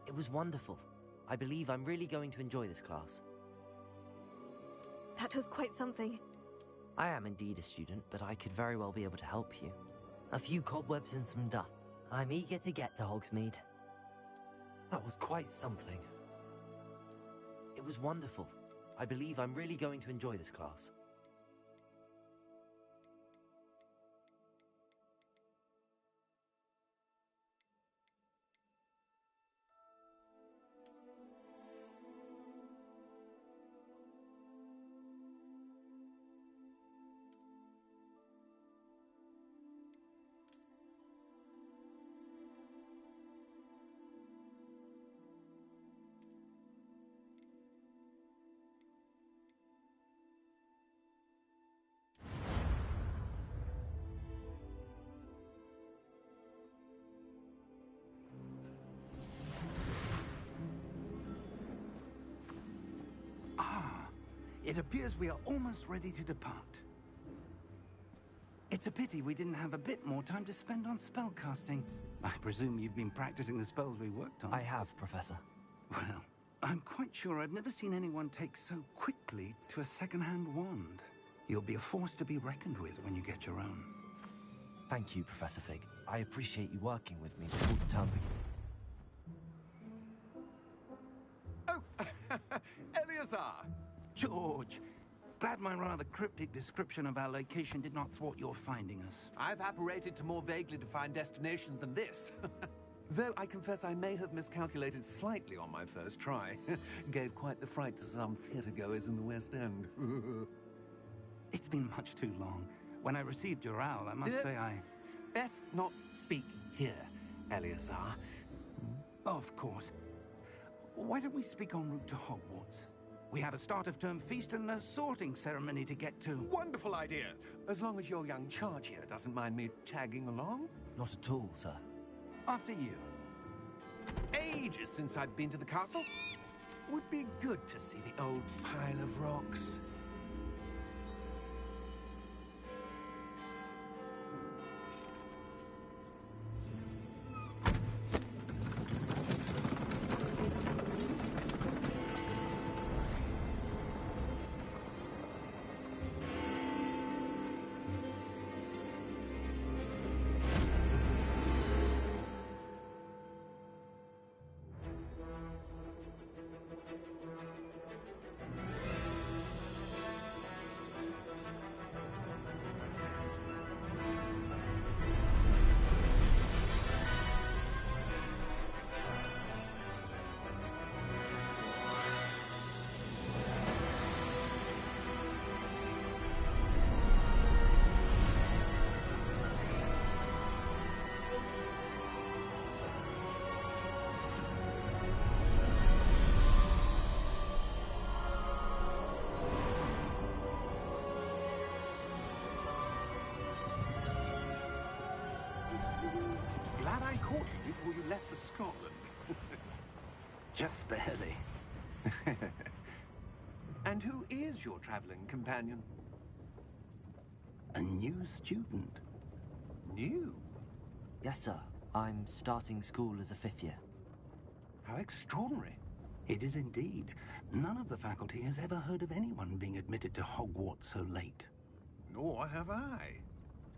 It was wonderful. I believe I'm really going to enjoy this class. That was quite something. I am indeed a student, but I could very well be able to help you. A few cobwebs and some dust. I'm eager to get to Hogsmeade. That was quite something. It was wonderful. I believe I'm really going to enjoy this class. It appears we are almost ready to depart. It's a pity we didn't have a bit more time to spend on spellcasting. I presume you've been practicing the spells we worked on. I have, Professor. Well, I'm quite sure I've never seen anyone take so quickly to a second-hand wand. You'll be a force to be reckoned with when you get your own. Thank you, Professor Fig. I appreciate you working with me before the term begins. Oh, Eleazar! George! Glad my rather cryptic description of our location did not thwart your finding us. I've apparated to more vaguely defined destinations than this. Though I confess I may have miscalculated slightly on my first try. Gave quite the fright to some theatergoers in the West End. It's been much too long. When I received your owl, I must say I... Best not speak here, Eleazar. Of course. Why don't we speak en route to Hogwarts? We have a start-of-term feast and a sorting ceremony to get to. Wonderful idea! As long as your young charge here doesn't mind me tagging along. Not at all, sir. After you. Ages since I'd been to the castle. Would be good to see the old pile of rocks. Glad I caught you before you left for Scotland. Just barely. And who is your traveling companion? A new student. New? Yes, sir. I'm starting school as a 5th year. How extraordinary. It is indeed. None of the faculty has ever heard of anyone being admitted to Hogwarts so late. Nor have I.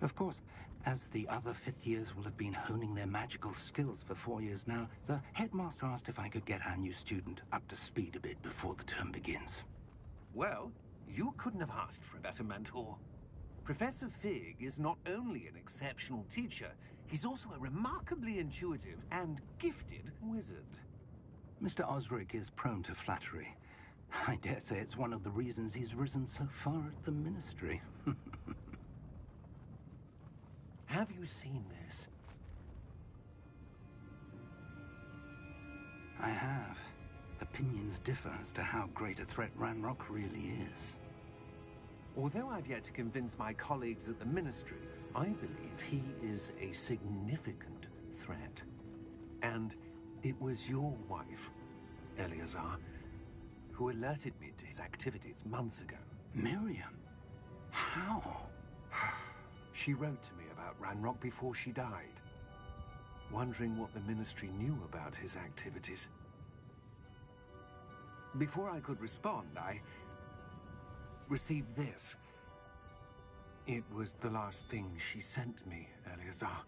Of course, as the other 5th years will have been honing their magical skills for 4 years now, the headmaster asked if I could get our new student up to speed a bit before the term begins. Well, you couldn't have asked for a better mentor. Professor Fig is not only an exceptional teacher, he's also a remarkably intuitive and gifted wizard. Mr. Osric is prone to flattery. I dare say it's one of the reasons he's risen so far at the Ministry. Have you seen this? I have. Opinions differ as to how great a threat Ranrock really is. Although I've yet to convince my colleagues at the Ministry, I believe he is a significant threat. And it was your wife, Eleazar, who alerted me to his activities months ago. Miriam? How? She wrote to me about Ranrock before she died, wondering what the Ministry knew about his activities. Before I could respond, I received this. It was the last thing she sent me, Eleazar.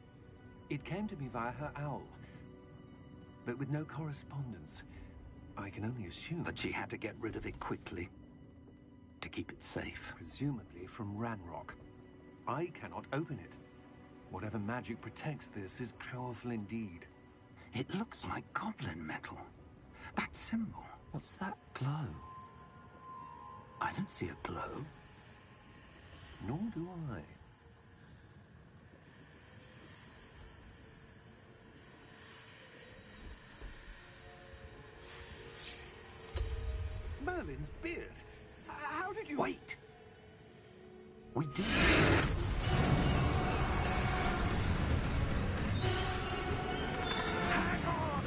It came to me via her owl, but with no correspondence. I can only assume That she had to get rid of it quickly, to keep it safe. presumably from Ranrock. I cannot open it. Whatever magic protects this is powerful indeed. It looks like goblin metal. That symbol. What's that glow? I don't see a glow. Nor do I. Merlin's beard. How did you... Wait! We did. Hang on!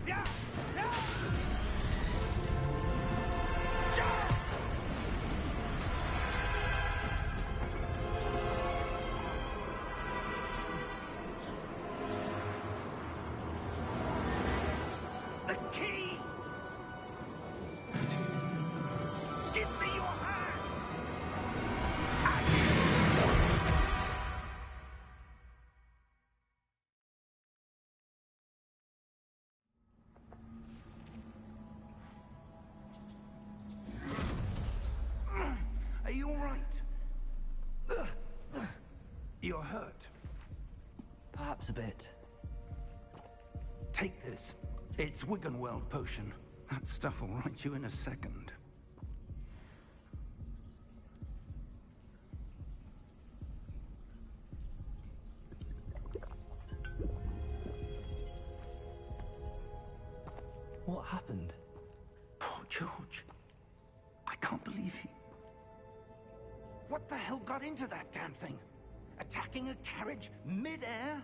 Yeah! Yeah! The key! Give me your hand! Are you all right? You're hurt. Perhaps a bit. Take this. It's Wiggenweld potion. That stuff will right you in a second. happened? Poor George. I can't believe he... What the hell got into that damn thing? Attacking a carriage mid-air?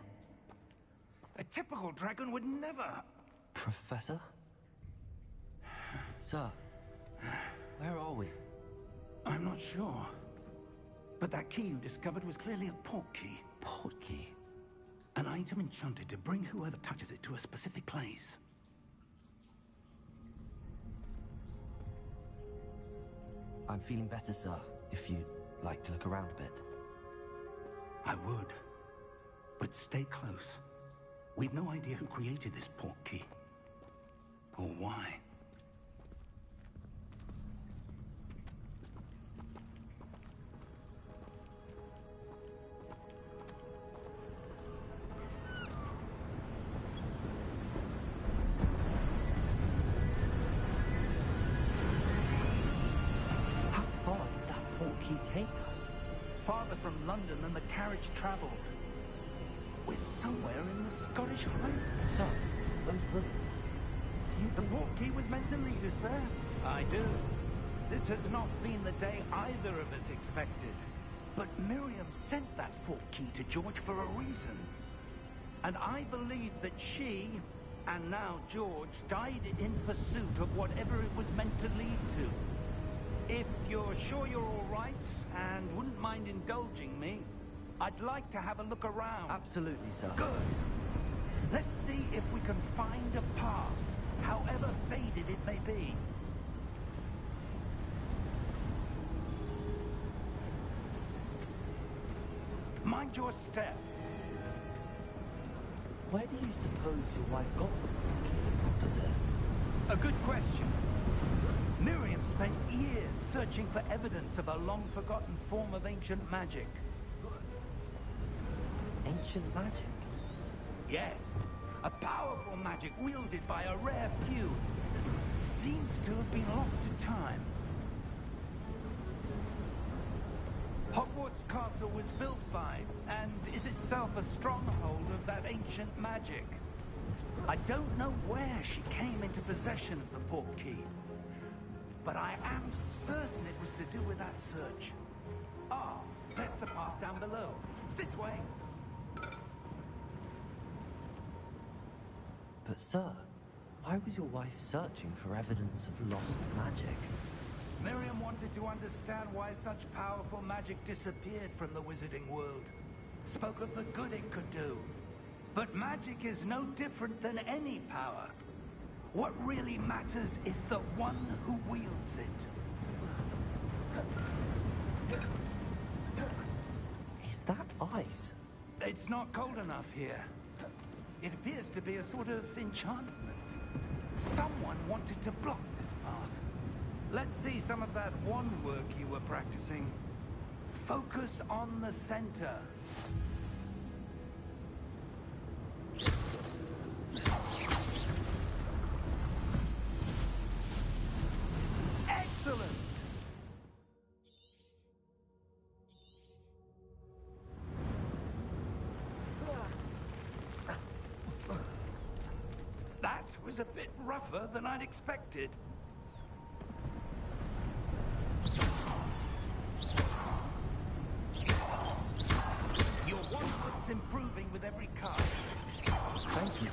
A typical dragon would never... Professor? Sir, where are we? I'm not sure. But that key you discovered was clearly a port key. Port key? An item enchanted to bring whoever touches it to a specific place. I'm feeling better, sir, if you'd like to look around a bit. I would. But stay close. We've no idea who created this port key. Or why. How far did that port key take us? Farther from London than the carriage traveled. We're somewhere in the Scottish Highlands. Sir, those ruins. The port key was meant to lead us there. I do. This has not been the day either of us expected. But Miriam sent that port key to George for a reason. And I believe that she, and now George, died in pursuit of whatever it was meant to lead to. If you're sure you're all right, and wouldn't mind indulging me, I'd like to have a look around. Absolutely, sir. Good. Let's see if we can find a path, however faded it may be. Mind your step. Where do you suppose your wife got the port key that brought us here? A good question. Miriam spent years searching for evidence of a long-forgotten form of ancient magic. Ancient magic? Yes, a powerful magic wielded by a rare few. Seems to have been lost to time. Hogwarts Castle was built by, and is itself a stronghold of that ancient magic. I don't know where she came into possession of the port key, but I am certain it was to do with that search. Ah, there's the path down below. This way. But sir, why was your wife searching for evidence of lost magic? Miriam wanted to understand why such powerful magic disappeared from the wizarding world. Spoke of the good it could do. But magic is no different than any power. What really matters is the one who wields it. Is that ice? It's not cold enough here. It appears to be a sort of enchantment. Someone wanted to block this path. Let's see some of that wand work you were practicing. Focus on the center. Excellent! That was a bit rougher than I'd expected. Your wand looks improving with every cast. Thank you.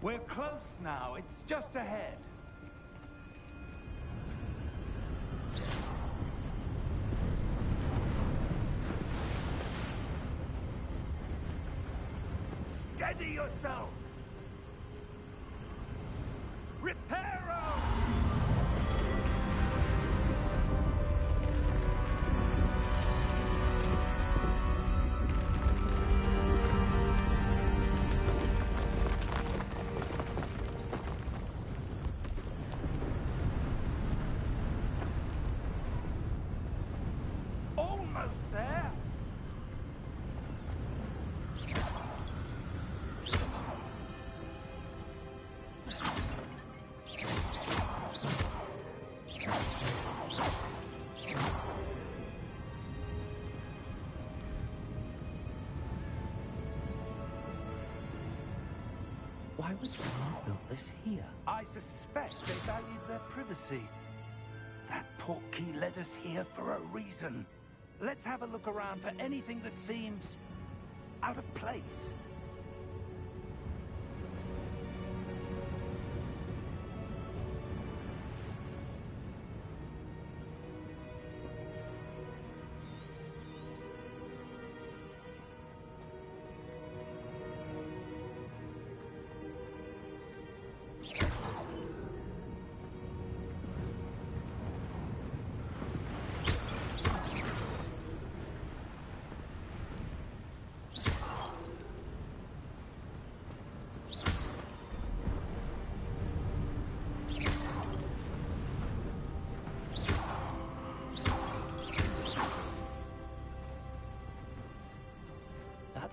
We're close now. It's just ahead. Steady yourself! Reparo! Almost there. Why would someone have built this here? I suspect they valued their privacy. That portkey led us here for a reason. Let's have a look around for anything that seems out of place.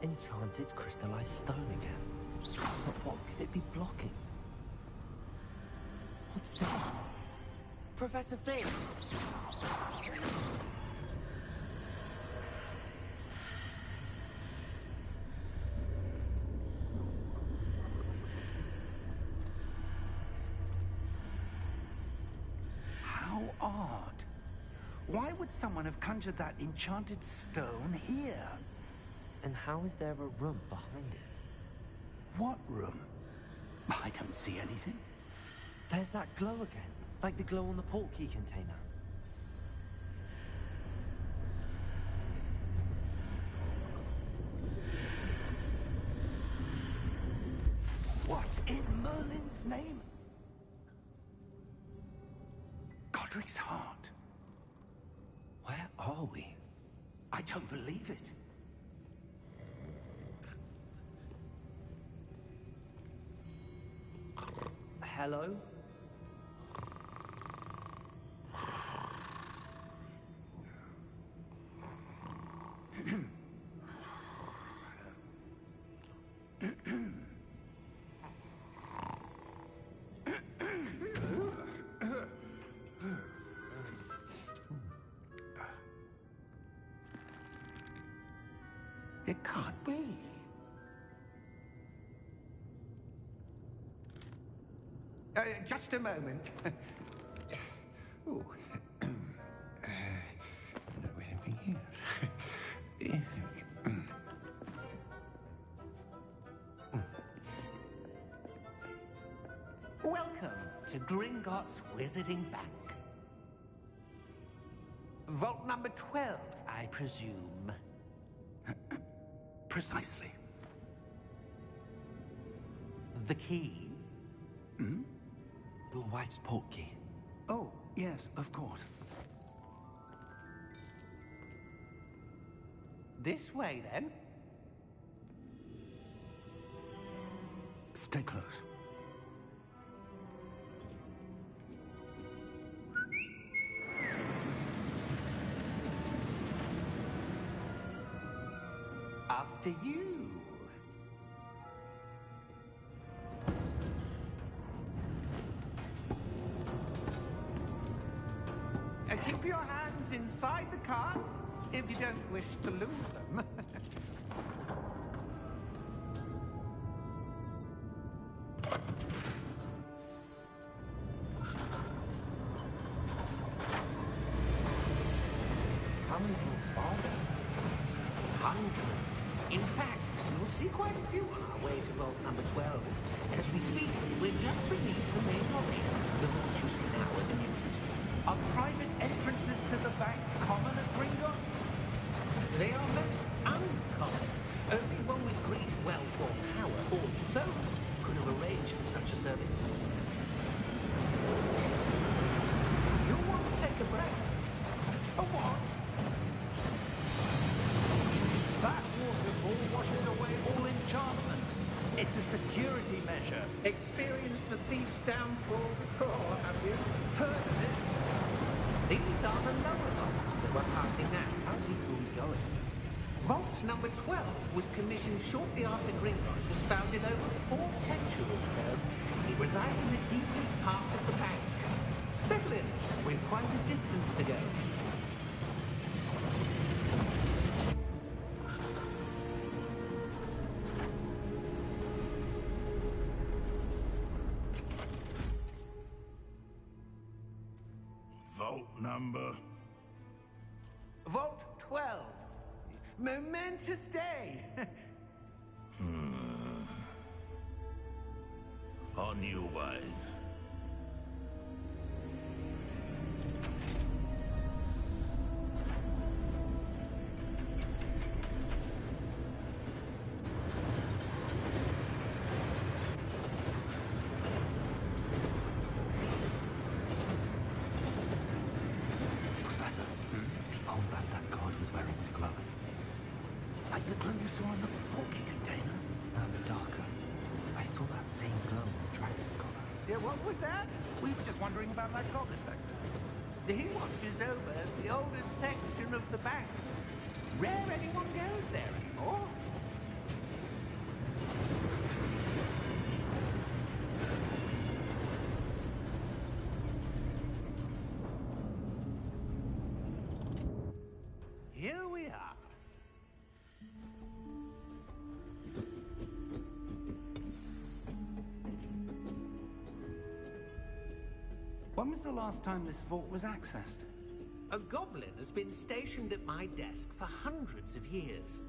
Enchanted crystallized stone again. But what could it be blocking? What's this? Professor Fig! How odd. Why would someone have conjured that enchanted stone here? And how is there a room behind it? What room? I don't see anything. There's that glow again, like the glow on the portkey container. What in Merlin's name? Godric's heart. Where are we? I don't believe it. Hello? It can't be. Just a moment. Ooh. Where are we here? Welcome to Gringotts Wizarding Bank. Vault number 12, I presume. Precisely. The key? Your wife's portkey. Oh, yes, of course. This way, then. Stay close. After you. Keep your hands inside the cart if you don't wish to lose them. How many vaults are there? Hundreds. In fact, you'll see quite a few on our way to vault number 12. As we speak, we're just beneath the main lobby. The vaults you see now are the newest. Are private entrances to the bank common at Gringotts? They are most uncommon. Only one with great wealth or power, or both, could have arranged for such a service. You'll want to take a breath. A what? That waterfall washes away all enchantments. It's a security measure. Experienced the thief's downfall before, have you? Heard of it? These are the lower vaults, the we're passing now. How deep are we going? Vault number 12 was commissioned shortly after Gringotts was founded over 4 centuries ago. It resides in the deepest part of the bank. Settle in. We've quite a distance to go. Vault number? Vault 12. Momentous day. On you, wine. Professor, the old band that god was wearing was glowing. Like the glow you saw in the porky container? No, darker. I saw that same glow on the dragon's collar. Yeah, what was that? We were just wondering about that goblin back there. He watches over the oldest section of the bank. Rare anyone goes there anymore. Here we are. When was the last time this vault was accessed? A goblin has been stationed at my desk for hundreds of years.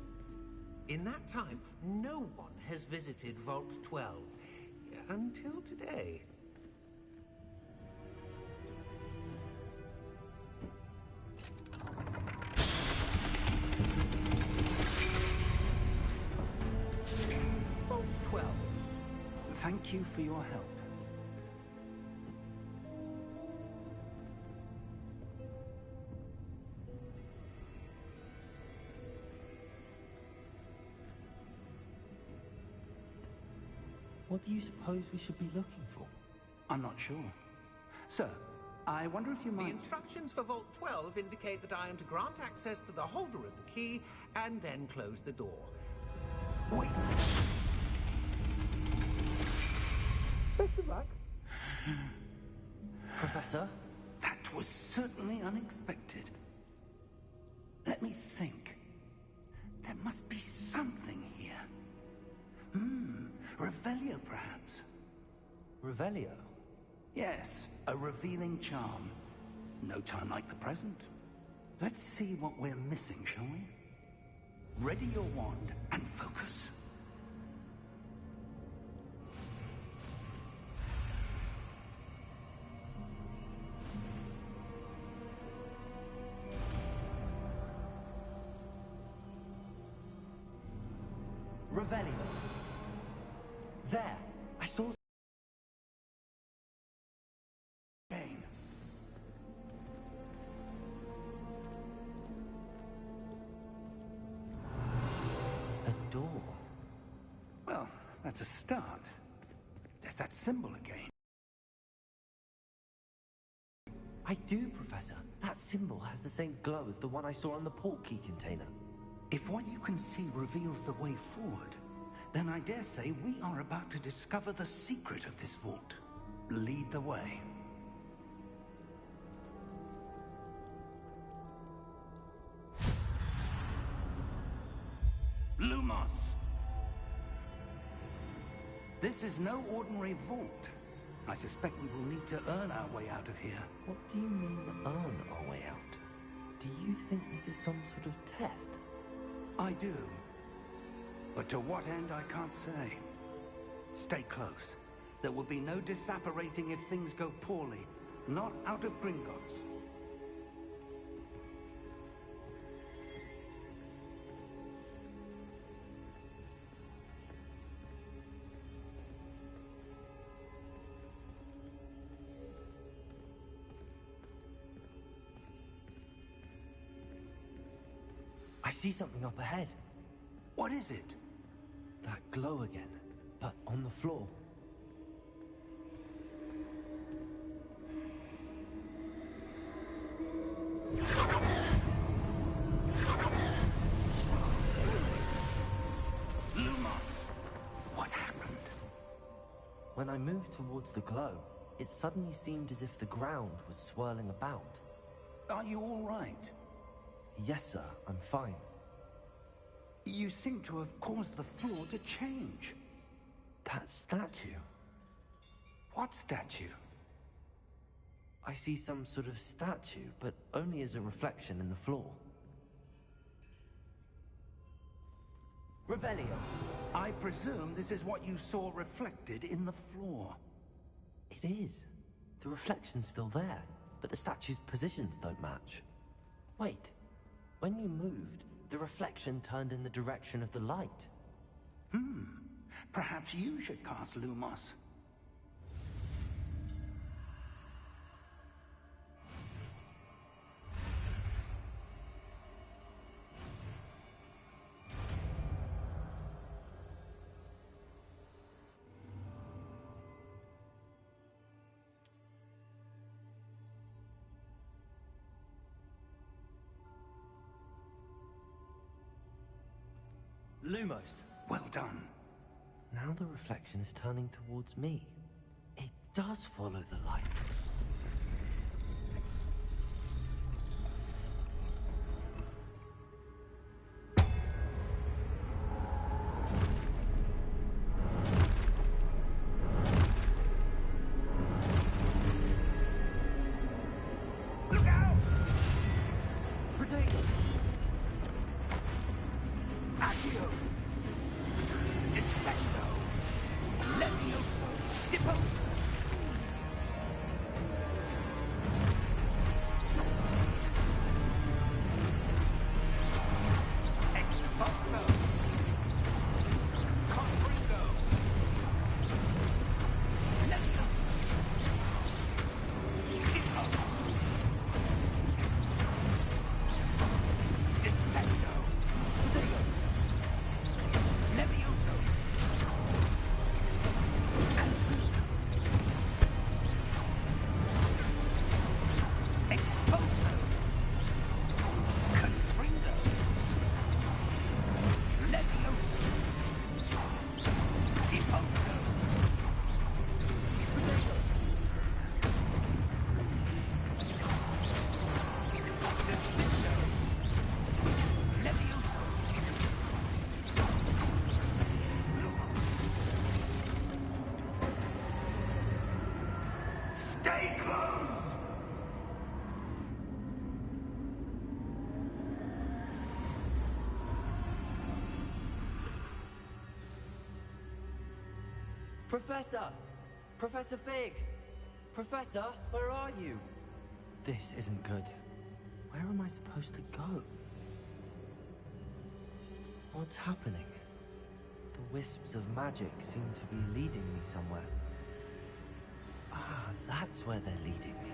In that time, no one has visited Vault 12. Until today. Vault 12. Thank you for your help. What do you suppose we should be looking for? I'm not sure. Sir, I wonder if you The might... instructions for Vault 12 indicate that I am to grant access to the holder of the key and then close the door. Wait! Best of luck. Professor? That was certainly unexpected. Let me think. There must be something here. Revelio, perhaps? Revelio? Yes, a revealing charm. No time like the present. Let's see what we're missing, shall we? Ready your wand and focus. Revelio. There! I saw... Again. A door. Well, that's a start. There's that symbol again. I do, Professor. That symbol has the same glow as the one I saw on the port key container. If what you can see reveals the way forward, then I dare say we are about to discover the secret of this vault. Lead the way. Lumos! This is no ordinary vault. I suspect we will need to earn our way out of here. What do you mean, earn our way out? Do you think this is some sort of test? I do. But to what end, I can't say. Stay close. There will be no disapparating if things go poorly. Not out of Gringotts. I see something up ahead. What is it? That glow again, but on the floor. I moved towards the glow, it suddenly seemed as if the ground was swirling about. Are you all right? Yes, sir, I'm fine. You seem to have caused the floor to change. That statue? What statue? I see some sort of statue, but only as a reflection in the floor. Revelio. I presume this is what you saw reflected in the floor. It is. The reflection's still there, but the statue's positions don't match. Wait. When you moved, the reflection turned in the direction of the light. Perhaps you should cast Lumos. Lumos. Well done. Now the reflection is turning towards me. It does follow the light. Look out! Protect! Accio! Descendo! Levioso! Deposo! Exposo! Confringo! Levioso! Deposo! Descendo! Levioso! Exposo! Confringo! Levioso! Deposo! Defendo! Levioso! Stay close! Professor! Professor Fig! Professor, where are you? This isn't good. Where am I supposed to go? What's happening? The wisps of magic seem to be leading me somewhere. Ah, that's where they're leading me.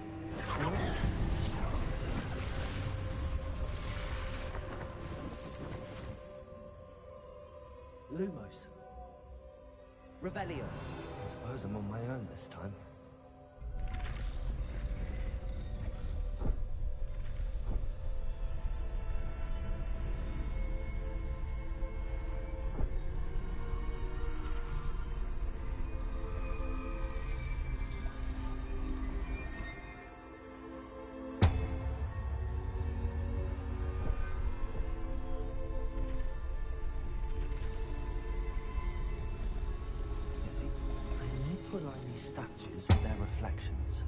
Lumos. Revelio. I suppose I'm on my own this time. You see, I need to align these statues with their reflections.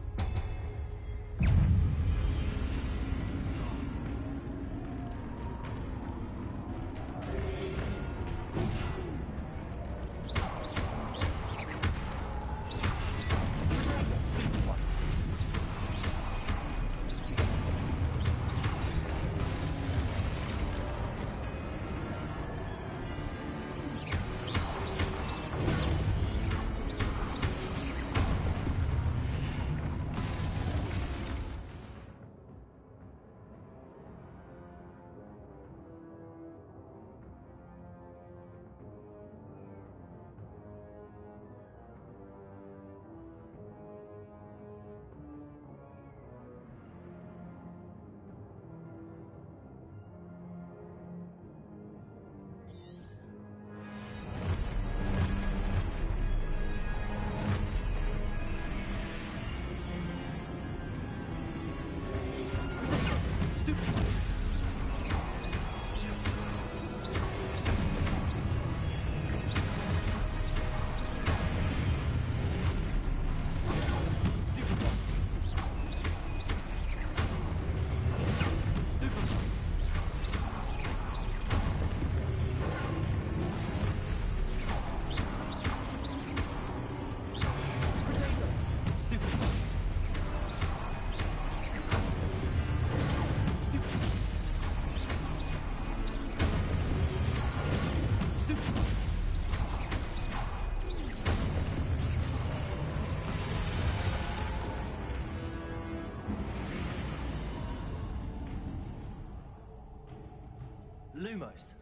Lumos.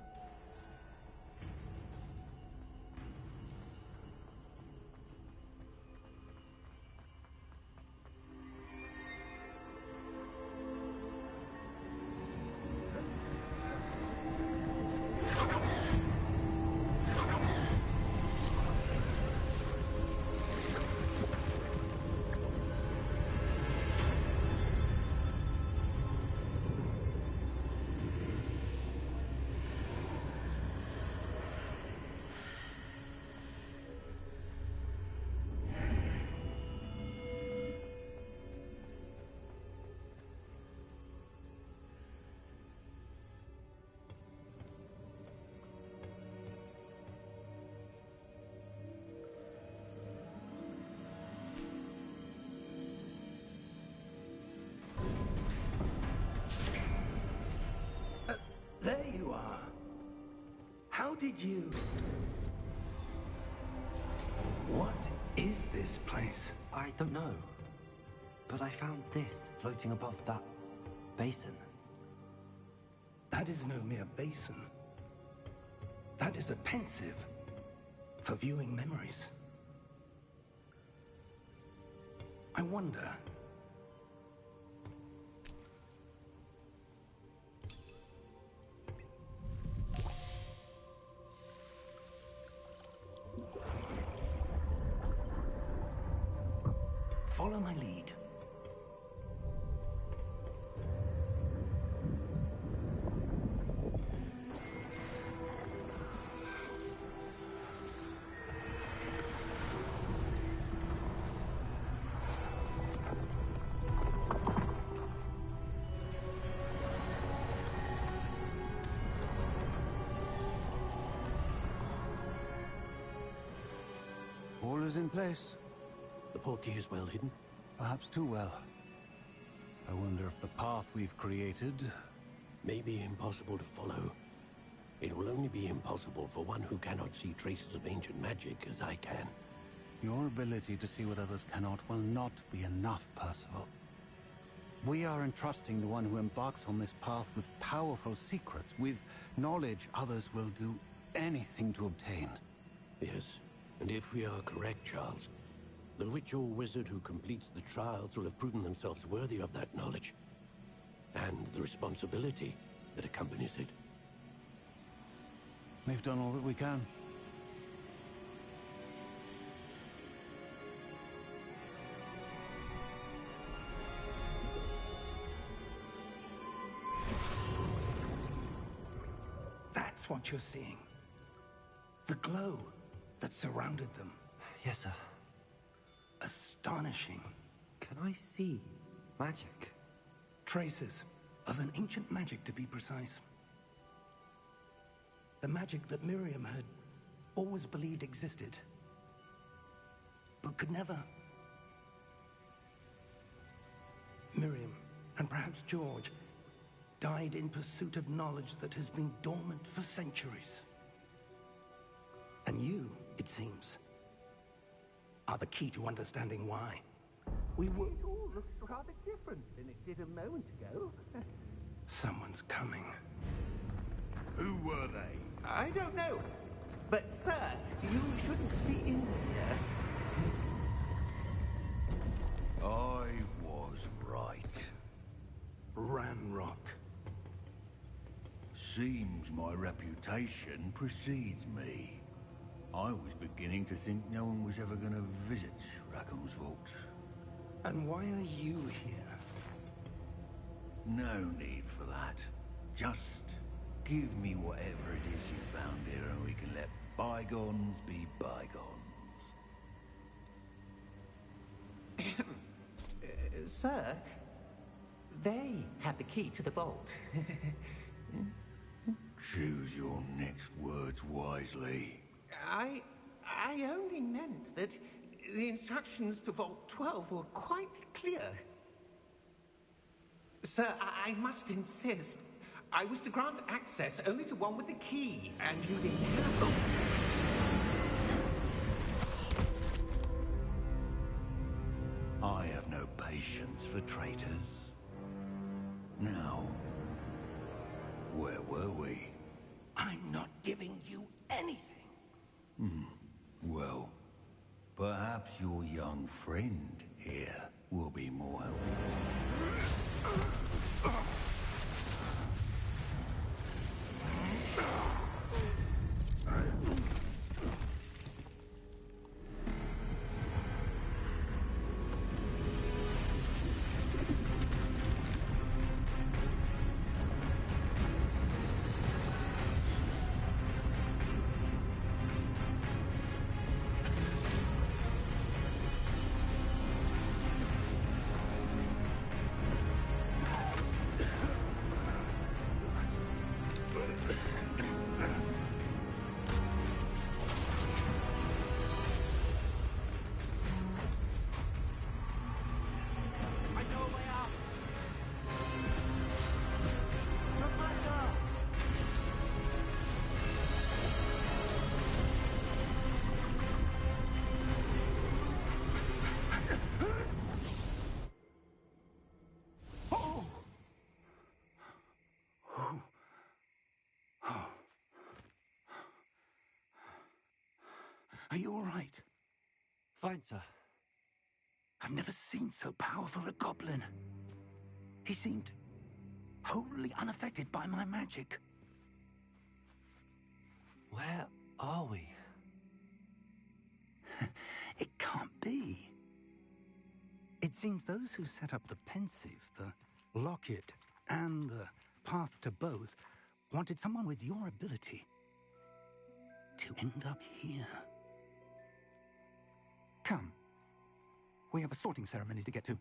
There you are. How did you... What is this place? I don't know. But I found this floating above that basin. That is no mere basin. That is a pensive for viewing memories. I wonder... Follow my lead. All is in place. The portkey is well hidden. Perhaps too well. I wonder if the path we've created... May be impossible to follow. It will only be impossible for one who cannot see traces of ancient magic as I can. Your ability to see what others cannot will not be enough, Percival. We are entrusting the one who embarks on this path with powerful secrets, with knowledge others will do anything to obtain. Yes, and if we are correct, Charles, the witch or wizard who completes the trials will have proven themselves worthy of that knowledge, and the responsibility that accompanies it. We've done all that we can. That's what you're seeing. The glow that surrounded them. Yes, sir. Astonishing. Can I see magic? Traces of an ancient magic, to be precise. The magic that Miriam had always believed existed, but could never. Miriam, and perhaps George, died in pursuit of knowledge that has been dormant for centuries. And you, it seems, are the key to understanding why. We were... It all looks rather different than it did a moment ago. Someone's coming. Who were they? I don't know. But, sir, you shouldn't be in here. I was right. Ranrock. Seems my reputation precedes me. I was beginning to think no one was ever going to visit Rackham's vault. And why are you here? No need for that. Just give me whatever it is you found here and we can let bygones be bygones. Sir, they had the key to the vault. Choose your next words wisely. I only meant that the instructions to Vault 12 were quite clear. Sir, I must insist. I was to grant access only to one with the key, and you didn't have it. I have no patience for traitors. Now, where were we? I'm not giving you anything. Well, perhaps your young friend here will be more helpful. Are you all right? Fine, sir. I've never seen so powerful a goblin. He seemed wholly unaffected by my magic. Where are we? It can't be. It seems those who set up the pensive, the locket, and the path to both wanted someone with your ability to end up here. Come. We have a sorting ceremony to get to.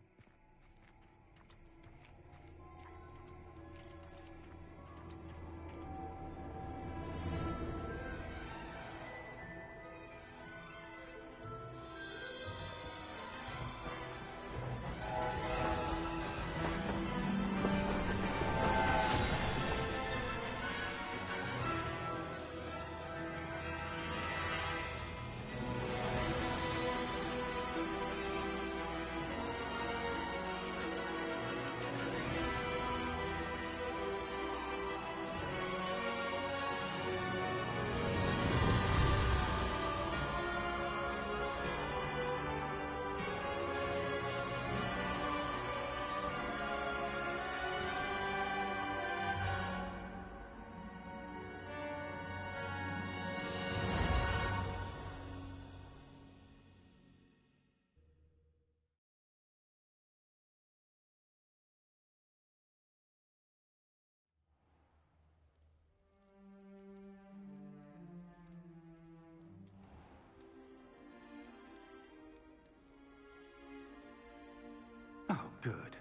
Oh, good.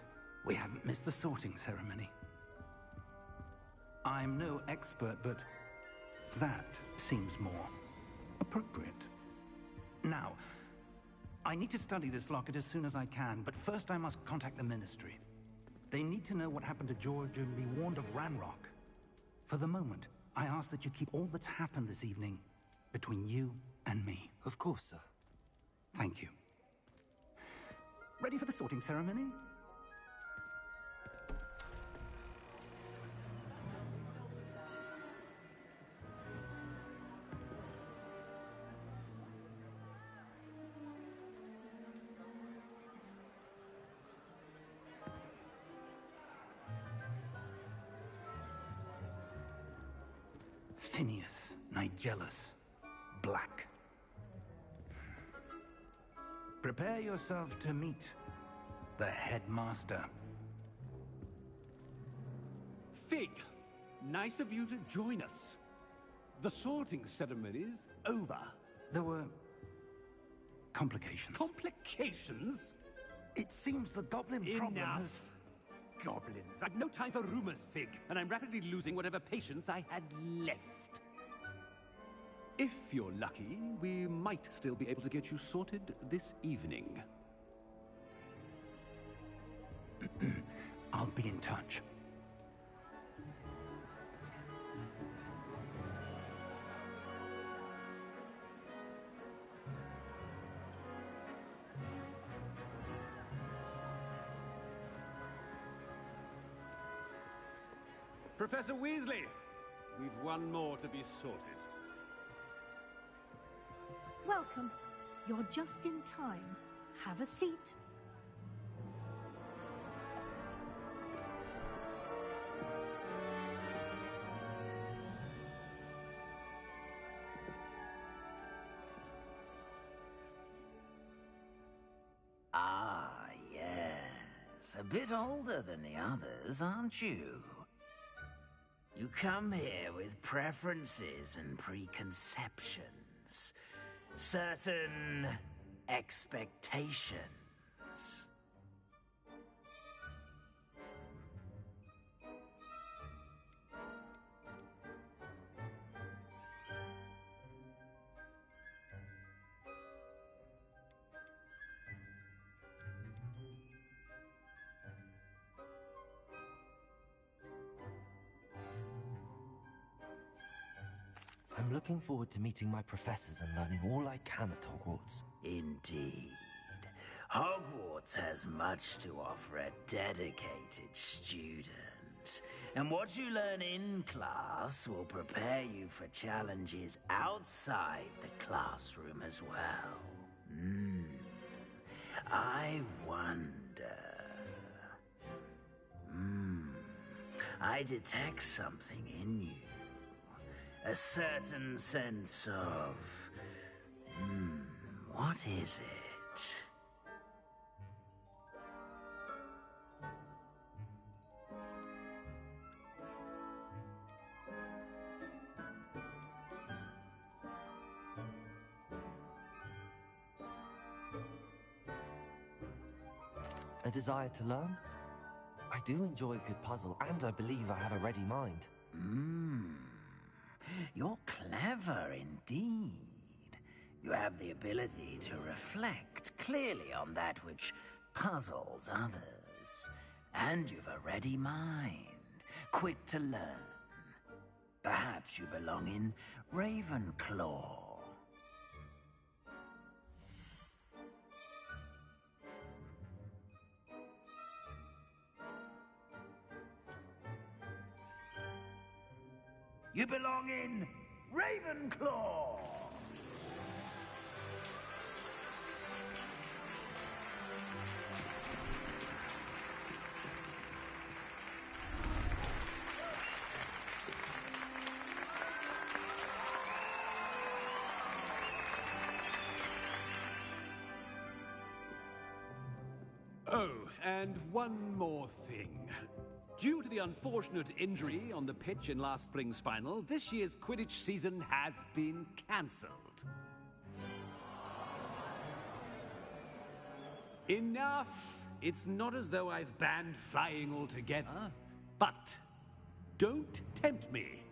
We haven't missed the sorting ceremony. I'm no expert, but that seems more appropriate. Now, I need to study this locket as soon as I can, but first I must contact the Ministry. They need to know what happened to George and be warned of Ranrock. For the moment, I ask that you keep all that's happened this evening between you and me. Of course, sir. Thank you. Ready for the sorting ceremony? Phineas, Nigellus, Black. Prepare yourself to meet the headmaster. Fig, nice of you to join us. The sorting ceremony's over. There were complications. Complications? It seems the goblin problem Enough. has... Goblins. I've no time for rumors, Fig, and I'm rapidly losing whatever patience I had left. If you're lucky, we might still be able to get you sorted this evening. I'll be in touch. Professor Weasley, we've one more to be sorted. Welcome. You're just in time. Have a seat. Ah, yes. A bit older than the others, aren't you? You come here with preferences and preconceptions. Certain expectations. I'm looking forward to meeting my professors and learning all I can at Hogwarts. Indeed. Hogwarts has much to offer a dedicated student. And what you learn in class will prepare you for challenges outside the classroom as well. I wonder... I detect something in you. A certain sense of... what is it? A desire to learn? I do enjoy a good puzzle, and I believe I have a ready mind. You're clever indeed. You have the ability to reflect clearly on that which puzzles others. And you've a ready mind, quick to learn. Perhaps you belong in Ravenclaw. You belong in Ravenclaw! Oh, and one more thing. Due to the unfortunate injury on the pitch in last spring's final, this year's Quidditch season has been cancelled. Enough! It's not as though I've banned flying altogether. But don't tempt me.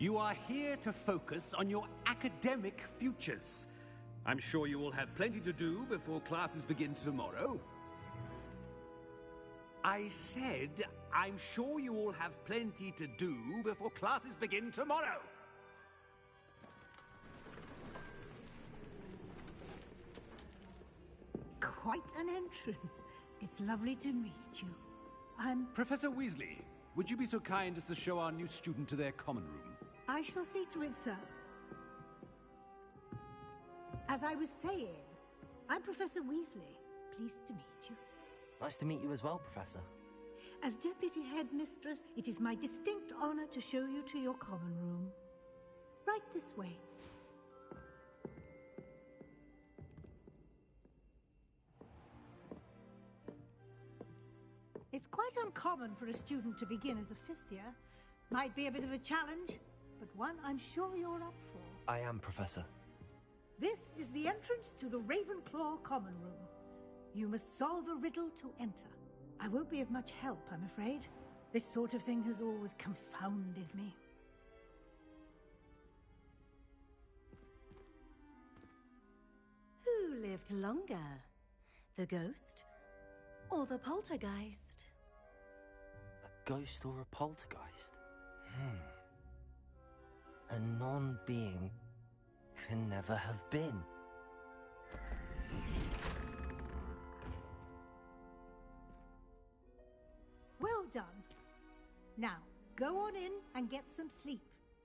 You are here to focus on your academic futures. I'm sure you will have plenty to do before classes begin tomorrow. I said, I'm sure you all have plenty to do before classes begin tomorrow. Quite an entrance. It's lovely to meet you. I'm... Professor Weasley, would you be so kind as to show our new student to their common room? I shall see to it, sir. As I was saying, I'm Professor Weasley. Pleased to meet you. Nice to meet you as well, Professor. As Deputy Headmistress, it is my distinct honor to show you to your common room. Right this way. It's quite uncommon for a student to begin as a fifth year. Might be a bit of a challenge, but one I'm sure you're up for. I am, Professor. This is the entrance to the Ravenclaw common room. You must solve a riddle to enter. I won't be of much help, I'm afraid. This sort of thing has always confounded me. Who lived longer? The ghost or the poltergeist? A ghost or a poltergeist? A non-being can never have been. Well done. Now, go on in and get some sleep.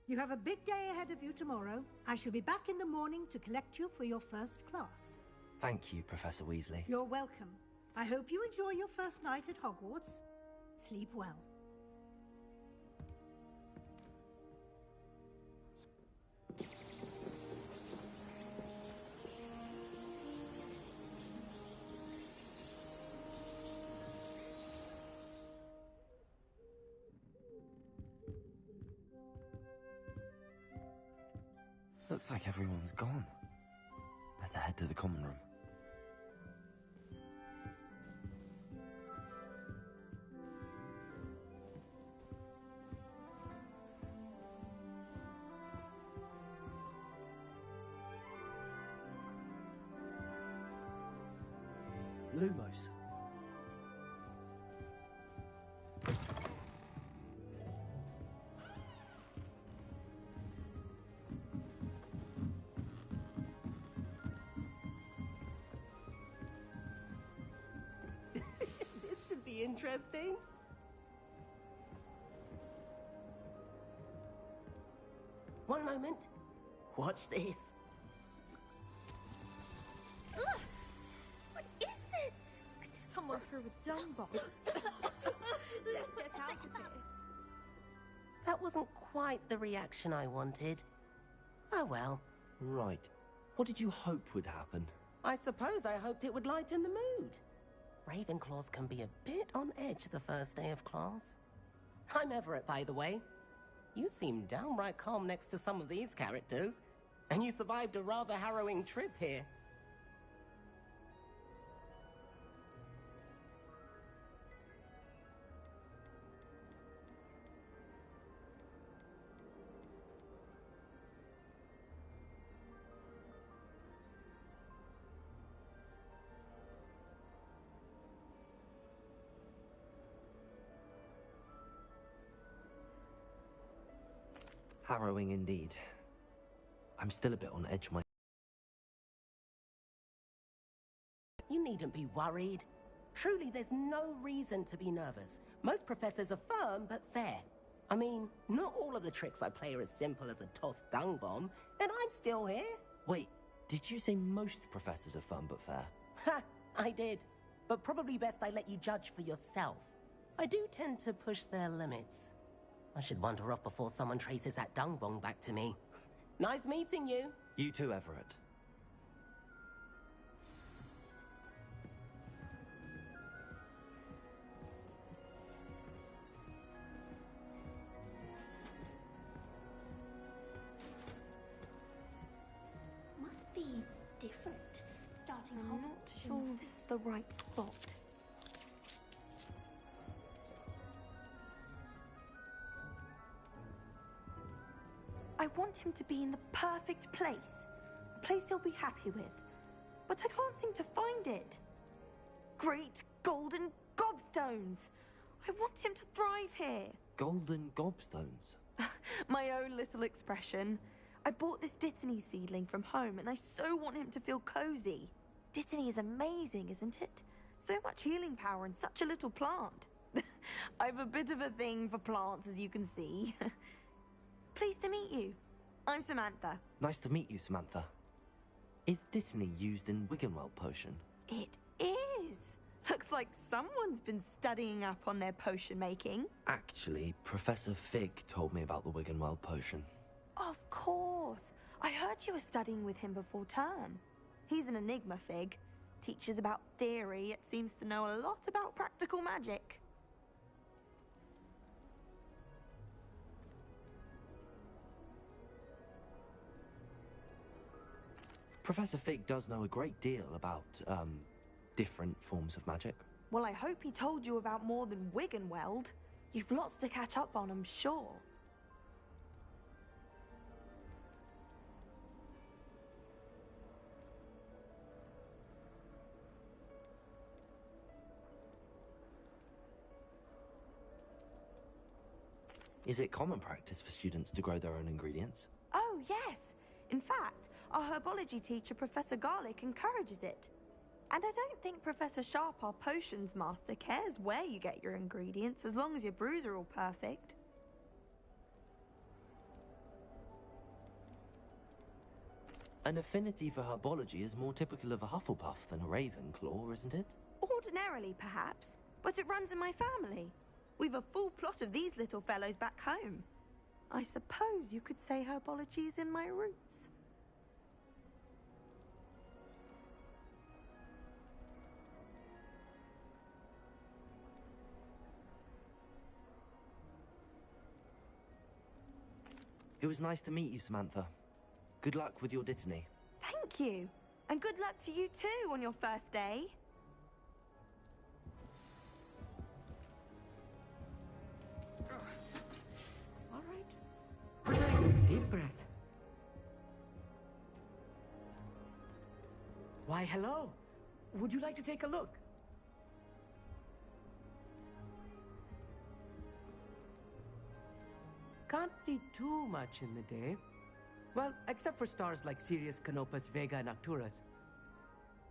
You have a big day ahead of you tomorrow. I shall be back in the morning to collect you for your first class. Thank you, Professor Weasley. You're welcome. I hope you enjoy your first night at Hogwarts. Sleep well. Looks like everyone's gone. Better head to the common room. Lumos. This should be interesting. One moment. Watch this. Ugh! What is this? Someone threw a dung bomb. Let's get out of here. That wasn't quite the reaction I wanted. Oh well. Right. What did you hope would happen? I suppose I hoped it would lighten the mood. Ravenclaws can be a bit on edge the first day of class. I'm Everett, by the way. You seem downright calm next to some of these characters, and you survived a rather harrowing trip here. Harrowing indeed. I'm still a bit on edge myself. You needn't be worried. Truly, there's no reason to be nervous. Most professors are firm but fair. I mean, not all of the tricks I play are as simple as a tossed dung bomb, and I'm still here. Wait, did you say most professors are fun but fair? Ha! I did. But probably best I let you judge for yourself. I do tend to push their limits. I should wander off before someone traces that dung bomb back to me. Nice meeting you. You too, Everett. Must be different. Starting I'm not sure this is the right spot. I want him to be in the perfect place. A place he'll be happy with. But I can't seem to find it. Great golden gobstones! I want him to thrive here. Golden gobstones? My own little expression. I bought this Dittany seedling from home and I so want him to feel cozy. Dittany is amazing, isn't it? So much healing power in such a little plant. I've a bit of a thing for plants, as you can see. Pleased to meet you. I'm Samantha. Nice to meet you, Samantha. Is Dittany used in Wiggenweld potion? It is. Looks like someone's been studying up on their potion making. Actually, Professor Fig told me about the Wiggenweld potion. Of course. I heard you were studying with him before term. He's an enigma, Fig. Teaches about theory, yet seems to know a lot about practical magic. Professor Fig does know a great deal about, different forms of magic. Well, I hope he told you about more than Wiggenweld. You've lots to catch up on, I'm sure. Is it common practice for students to grow their own ingredients? Oh, yes. In fact, our herbology teacher, Professor Garlick, encourages it. And I don't think Professor Sharp, our potions master, cares where you get your ingredients, as long as your brews are all perfect. An affinity for herbology is more typical of a Hufflepuff than a Ravenclaw, isn't it? Ordinarily, perhaps, but it runs in my family. We've a full plot of these little fellows back home. I suppose you could say herbology is in my roots. It was nice to meet you, Samantha. Good luck with your Dittany. Thank you. And good luck to you too on your first day. All right. Deep breath. Why, hello. Would you like to take a look? Can't see too much in the day. Well, except for stars like Sirius, Canopus, Vega, and Arcturus.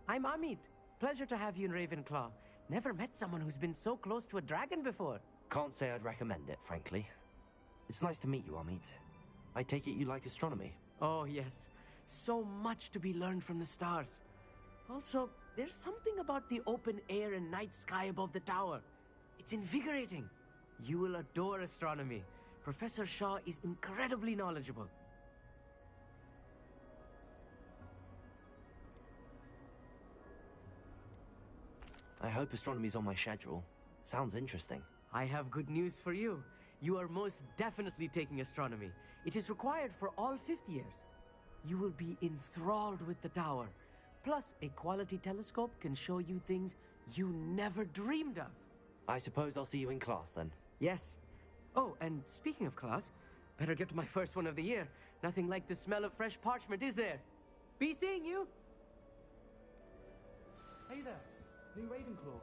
I'm Amit. Pleasure to have you in Ravenclaw. Never met someone who's been so close to a dragon before. Can't say I'd recommend it, frankly. It's nice to meet you, Amit. I take it you like astronomy? Oh, yes. So much to be learned from the stars. Also, there's something about the open air and night sky above the tower. It's invigorating. You will adore astronomy. Professor Shaw is incredibly knowledgeable. I hope astronomy's on my schedule. Sounds interesting. I have good news for you. You are most definitely taking astronomy. It is required for all fifth years. You will be enthralled with the tower. Plus, a quality telescope can show you things you never dreamed of. I suppose I'll see you in class then. Yes. Oh, and speaking of class, better get to my first one of the year. Nothing like the smell of fresh parchment, is there? Be seeing you! Hey there, new Ravenclaw.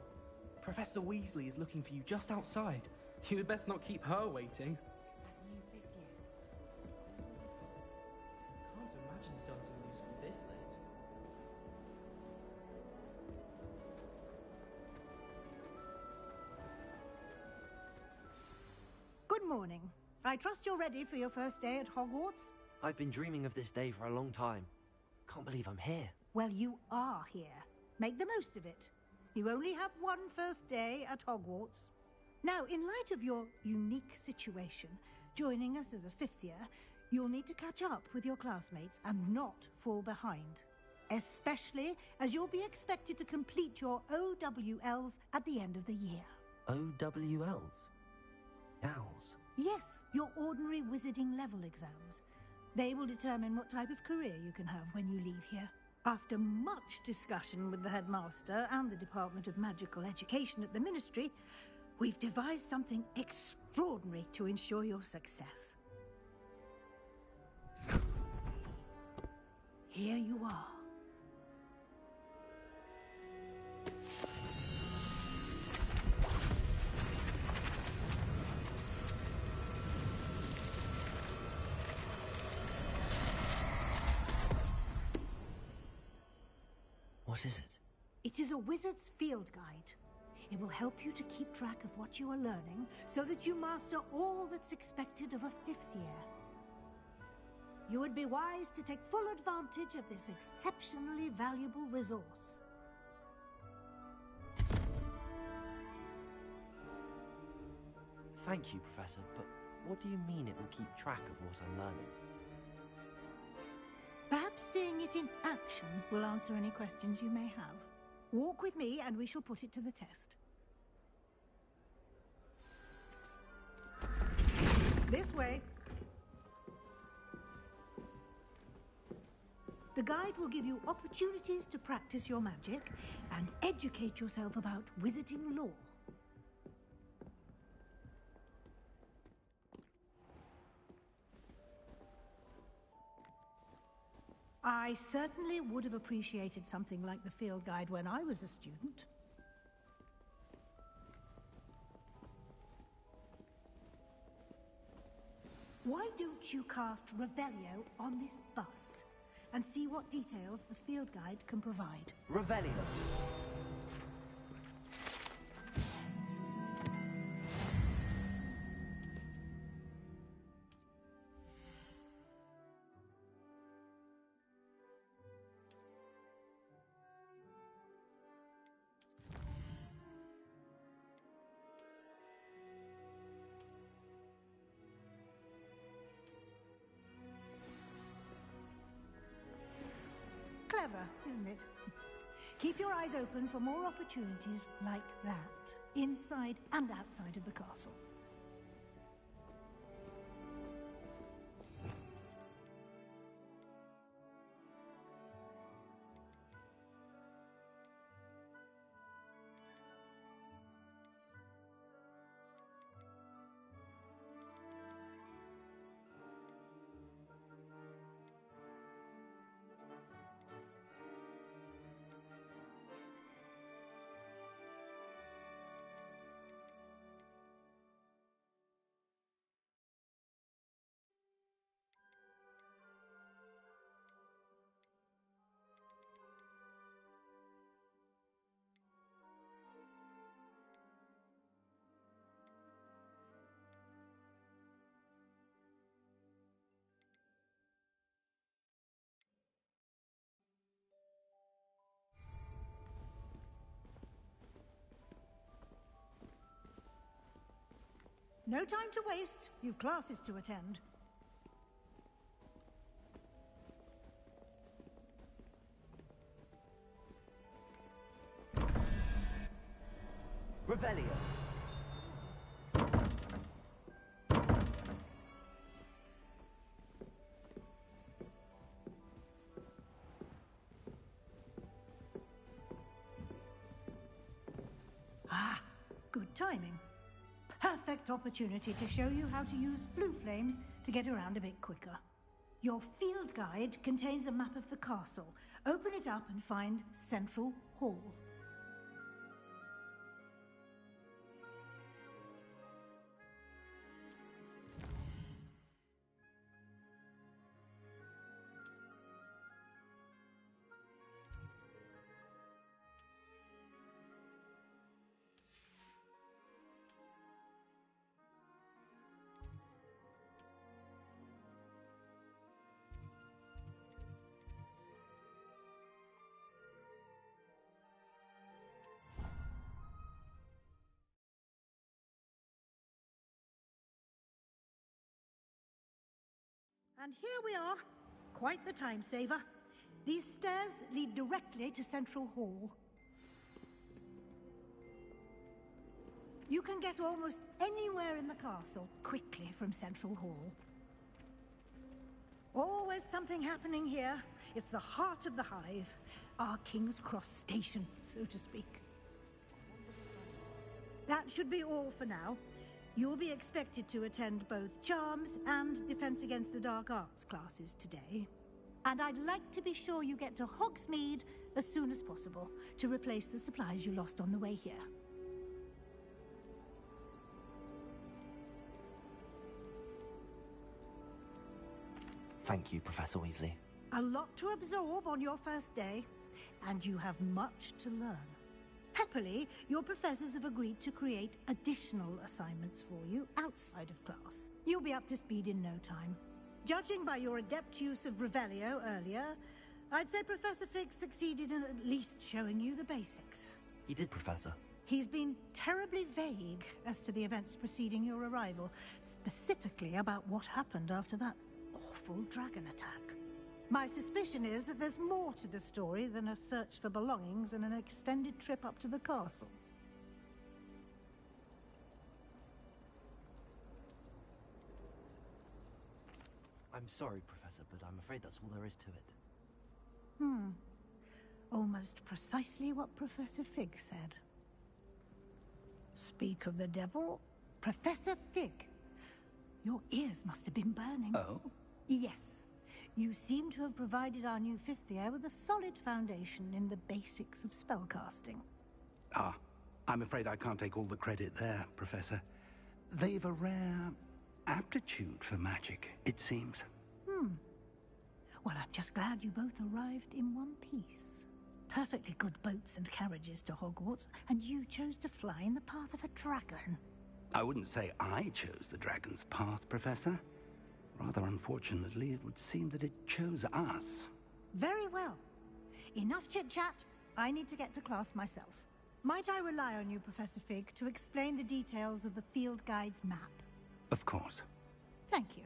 Professor Weasley is looking for you just outside. You had best not keep her waiting. Can't imagine starting a new school this late. Good morning. I trust you're ready for your first day at Hogwarts? I've been dreaming of this day for a long time. Can't believe I'm here. Well, you are here. Make the most of it. You only have one first day at Hogwarts. Now, in light of your unique situation, joining us as a fifth year, you'll need to catch up with your classmates and not fall behind. Especially as you'll be expected to complete your OWLs at the end of the year. OWLs? Owls? Yes, your ordinary wizarding level exams. They will determine what type of career you can have when you leave here. After much discussion with the headmaster and the Department of Magical Education at the Ministry, we've devised something extraordinary to ensure your success. Here you are. What is it? It is a wizard's field guide. It will help you to keep track of what you are learning so that you master all that's expected of a fifth year. You would be wise to take full advantage of this exceptionally valuable resource. Thank you, Professor, but what do you mean it will keep track of what I'm learning? Perhaps seeing it in action will answer any questions you may have. Walk with me and we shall put it to the test. This way. The guide will give you opportunities to practice your magic and educate yourself about wizarding lore. I certainly would have appreciated something like the field guide when I was a student. Why don't you cast Revelio on this bust and see what details the field guide can provide? Revelio. isn't it? Keep your eyes open for more opportunities like that, inside and outside of the castle. No time to waste. You've classes to attend. Revelio. Ah, good timing. Perfect opportunity to show you how to use flue flames to get around a bit quicker. Your field guide contains a map of the castle. Open it up and find Central Hall. And here we are. Quite the time saver. These stairs lead directly to Central Hall. You can get almost anywhere in the castle quickly from Central Hall. Always something happening here. It's the heart of the hive. Our King's Cross station, so to speak. That should be all for now. You'll be expected to attend both Charms and Defense Against the Dark Arts classes today. And I'd like to be sure you get to Hogsmeade as soon as possible to replace the supplies you lost on the way here. Thank you, Professor Weasley. A lot to absorb on your first day, and you have much to learn. Happily, your professors have agreed to create additional assignments for you outside of class. You'll be up to speed in no time. Judging by your adept use of Revelio earlier, I'd say Professor Fig succeeded in at least showing you the basics. He did, Professor. He's been terribly vague as to the events preceding your arrival, specifically about what happened after that awful dragon attack. My suspicion is that there's more to the story than a search for belongings and an extended trip up to the castle. I'm sorry, Professor, but I'm afraid that's all there is to it. Almost precisely what Professor Fig said. Speak of the devil, Professor Fig. Your ears must have been burning. Oh? Yes. You seem to have provided our new fifth year with a solid foundation in the basics of spellcasting. Ah, I'm afraid I can't take all the credit there, Professor. They've a rare aptitude for magic, it seems. Well, I'm just glad you both arrived in one piece. Perfectly good boats and carriages to Hogwarts, and you chose to fly in the path of a dragon. I wouldn't say I chose the dragon's path, Professor. Rather unfortunately, it would seem that it chose us. Very well. Enough chit-chat. I need to get to class myself. Might I rely on you, Professor Fig, to explain the details of the field guide's map? Of course. Thank you.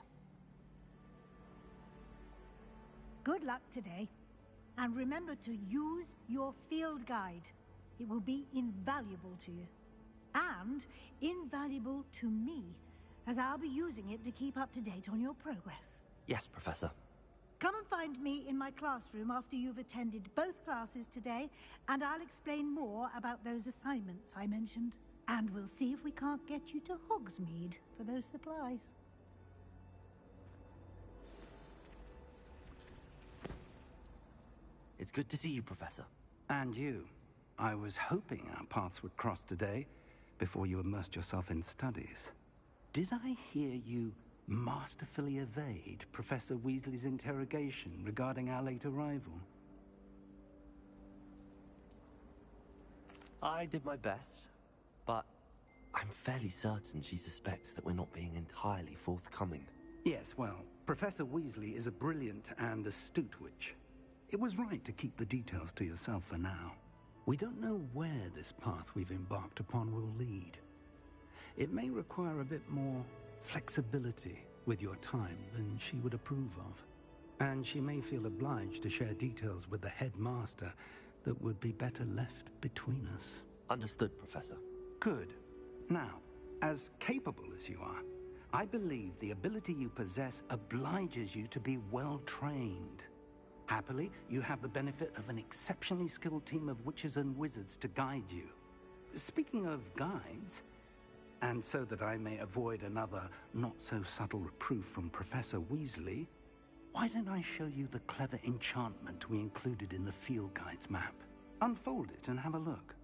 Good luck today. And remember to use your field guide. It will be invaluable to you. And invaluable to me, as I'll be using it to keep up to date on your progress. Yes, Professor. Come and find me in my classroom after you've attended both classes today, and I'll explain more about those assignments I mentioned. And we'll see if we can't get you to Hogsmeade for those supplies. It's good to see you, Professor. And you. I was hoping our paths would cross today, before you immersed yourself in studies. Did I hear you masterfully evade Professor Weasley's interrogation regarding our late arrival? I did my best, but I'm fairly certain she suspects that we're not being entirely forthcoming. Yes, well, Professor Weasley is a brilliant and astute witch. It was right to keep the details to yourself for now. We don't know where this path we've embarked upon will lead. It may require a bit more flexibility with your time than she would approve of. And she may feel obliged to share details with the headmaster that would be better left between us. Understood, Professor. Good. Now, as capable as you are, I believe the ability you possess obliges you to be well trained. Happily, you have the benefit of an exceptionally skilled team of witches and wizards to guide you. Speaking of guides, and so that I may avoid another not-so-subtle reproof from Professor Weasley, why don't I show you the clever enchantment we included in the field guide's map? Unfold it and have a look.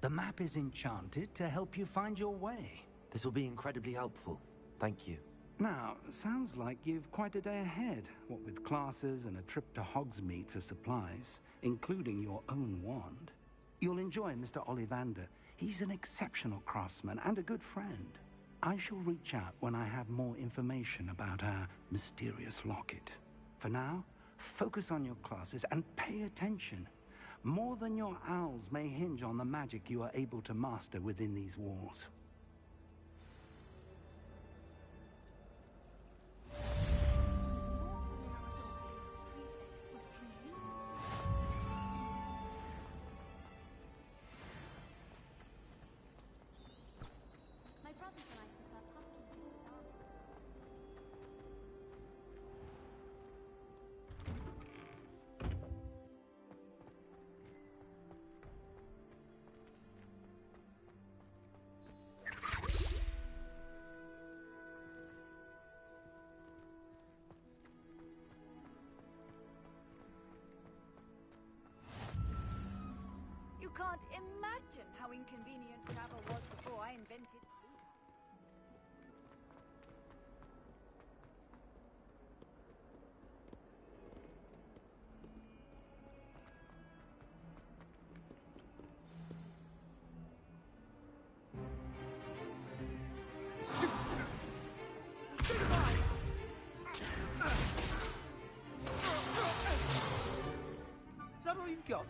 The map is enchanted to help you find your way. This will be incredibly helpful. Thank you. Now, sounds like you've quite a day ahead, what with classes and a trip to Hogsmeade for supplies, including your own wand. You'll enjoy Mr. Ollivander. He's an exceptional craftsman and a good friend. I shall reach out when I have more information about our mysterious locket. For now, focus on your classes and pay attention. More than your owls may hinge on the magic you are able to master within these walls. My brothers and I prefer pumpkin in the dark. You can't imagine how inconvenient travel was before I invented Pluto. Is that all you've got?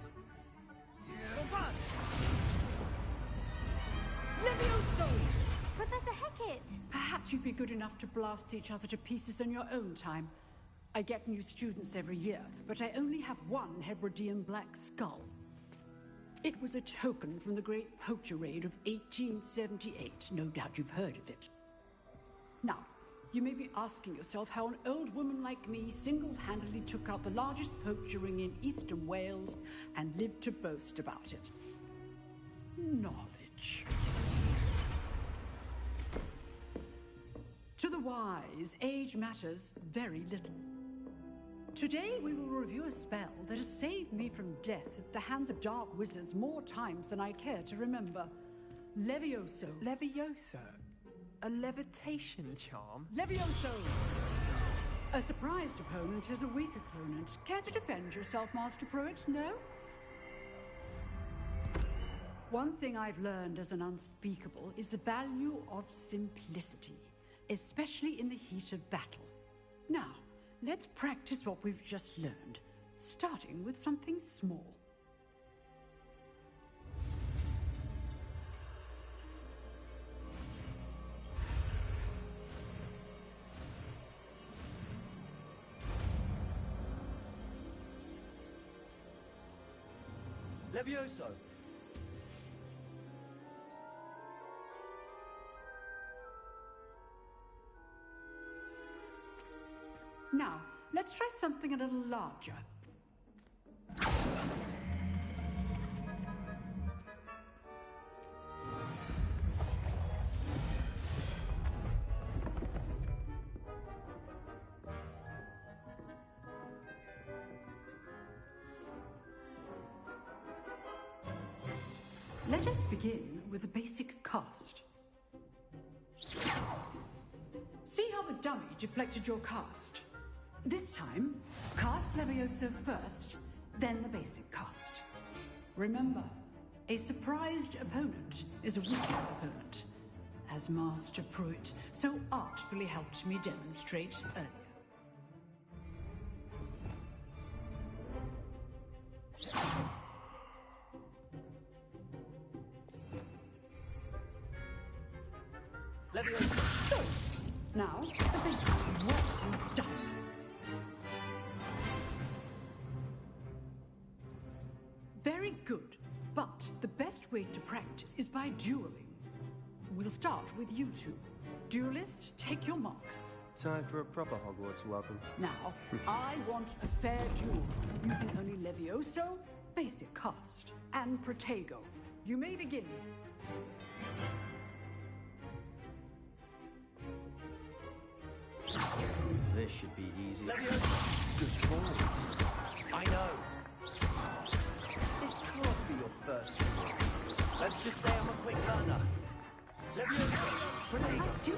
Levioso! Professor Hecat! Perhaps you'd be good enough to blast each other to pieces in your own time. I get new students every year, but I only have one Hebridean black skull. It was a token from the Great Poacher Raid of 1878. No doubt you've heard of it. Now, You may be asking yourself how an old woman like me single-handedly took out the largest poacher ring in eastern Wales and lived to boast about it. Knowledge. To the wise, age matters very little. Today we will review a spell that has saved me from death at the hands of dark wizards more times than I care to remember. Levioso. Levioso? A levitation charm? Levioso! A surprised opponent is a weak opponent. Care to defend yourself, Master Pruitt? No? One thing I've learned as an unspeakable is the value of simplicity, especially in the heat of battle. Now, let's practice what we've just learned, starting with something small. Levioso! Now, let's try something a little larger. Let us begin with a basic cast. See how the dummy deflected your cast? This time, cast Levioso first, then the basic cast. Remember, a surprised opponent is a weak opponent, as Master Pruitt so artfully helped me demonstrate earlier. So, now, the basic. Well done. Very good, but the best way to practice is by dueling. We'll start with you two. Duelists, take your marks. Time for a proper Hogwarts welcome. Now, I want a fair duel, using only Levioso, basic cast, and Protego. You may begin. This should be easy. Good call. I know. This can't be your first duel. Let's just say I'm a quick learner. Levioso! Protego! I do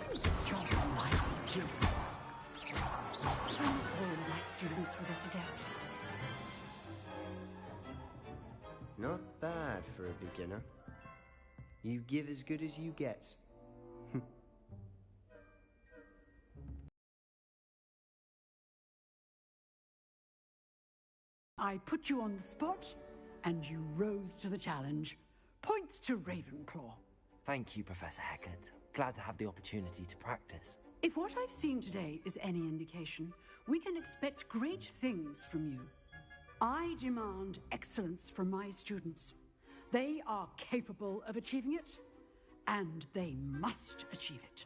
job on my IQ. Can all my students with this adept? Not bad for a beginner. You give as good as you get. I put you on the spot, and you rose to the challenge. Points to Ravenclaw. Thank you, Professor Hecat. Glad to have the opportunity to practice. If what I've seen today is any indication, we can expect great things from you. I demand excellence from my students. They are capable of achieving it, and they must achieve it.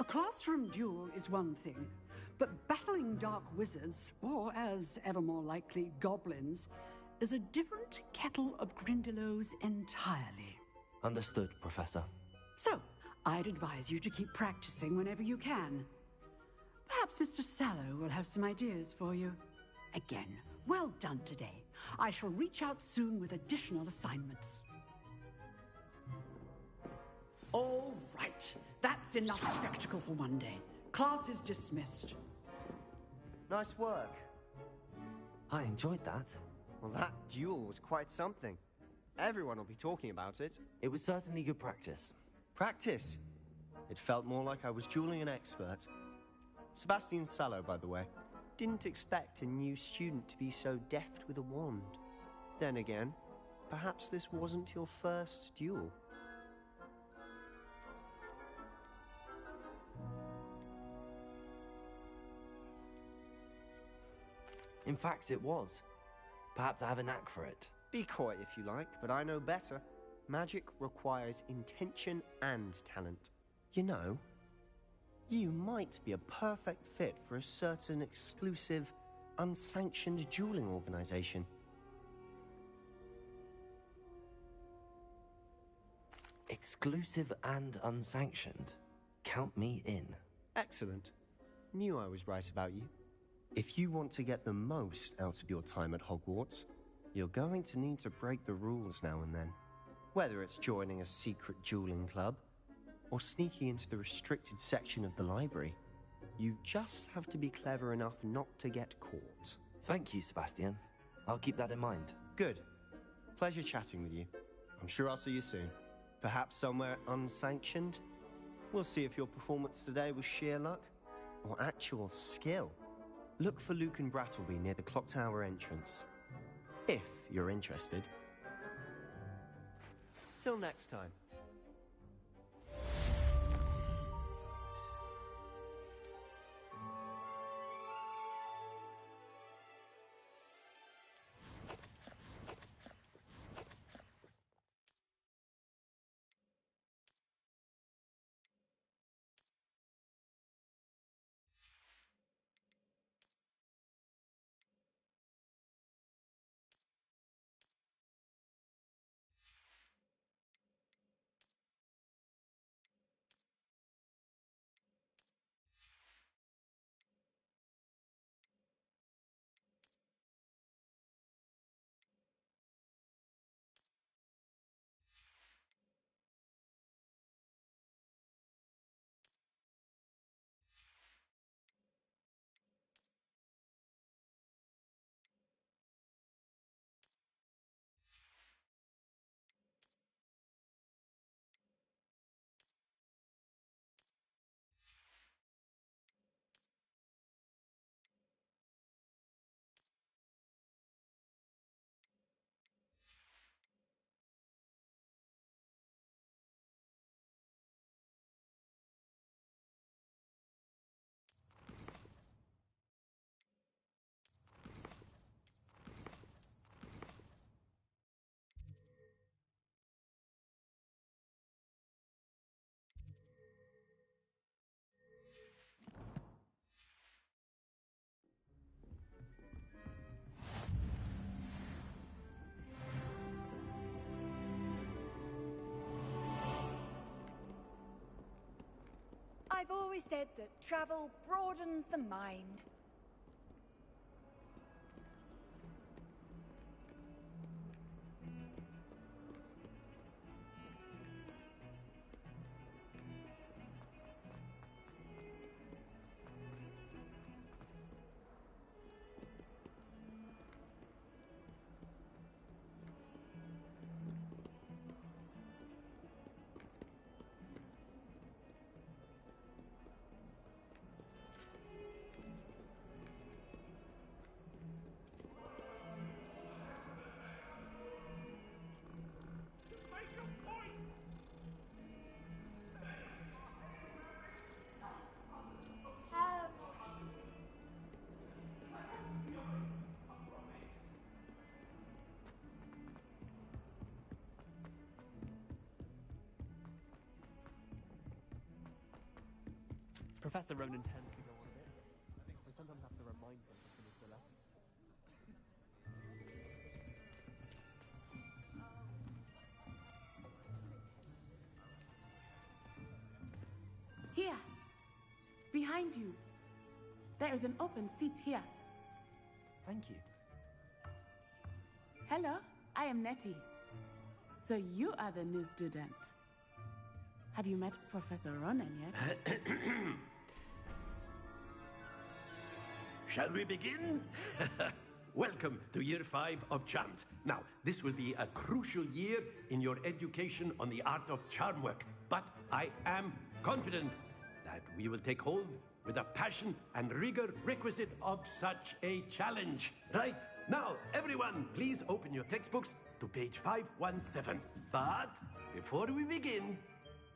A classroom duel is one thing, but battling dark wizards, or as ever more likely, goblins, is a different kettle of Grindylows entirely. Understood, Professor. So, I'd advise you to keep practicing whenever you can. Perhaps Mr. Sallow will have some ideas for you. Again, well done today. I shall reach out soon with additional assignments. All right, that's enough spectacle for one day. Class is dismissed. Nice work. I enjoyed that. Well, that duel was quite something. Everyone will be talking about it. It was certainly good practice. Practice? It felt more like I was dueling an expert. Sebastian Sallow, by the way. Didn't expect a new student to be so deft with a wand. Then again, perhaps this wasn't your first duel. In fact, it was. Perhaps I have a knack for it. Be coy if you like, but I know better. Magic requires intention and talent. You know, You might be a perfect fit for a certain exclusive, unsanctioned dueling organization. Exclusive and unsanctioned. Count me in. Excellent. Knew I was right about you. If you want to get the most out of your time at Hogwarts, you're going to need to break the rules now and then. Whether it's joining a secret dueling club, or sneaking into the restricted section of the library, you just have to be clever enough not to get caught. Thank you, Sebastian. I'll keep that in mind. Good. Pleasure chatting with you. I'm sure I'll see you soon. Perhaps somewhere unsanctioned? We'll see if your performance today was sheer luck or actual skill. Look for Luke and Brattleby near the clock tower entrance, if you're interested. Till next time. I've always said that travel broadens the mind. Professor Ronan tends to go on a bit. I sometimes have to remind them to finish the lesson. Here, behind you. There is an open seat here. Thank you. Hello, I am Nettie. So you are the new student. Have you met Professor Ronan yet? Shall we begin? Welcome to Year 5 of Charms. Now, this will be a crucial year in your education on the art of charm work, but I am confident that we will take hold with the passion and rigor requisite of such a challenge. Right, now, everyone, please open your textbooks to page 517. But before we begin,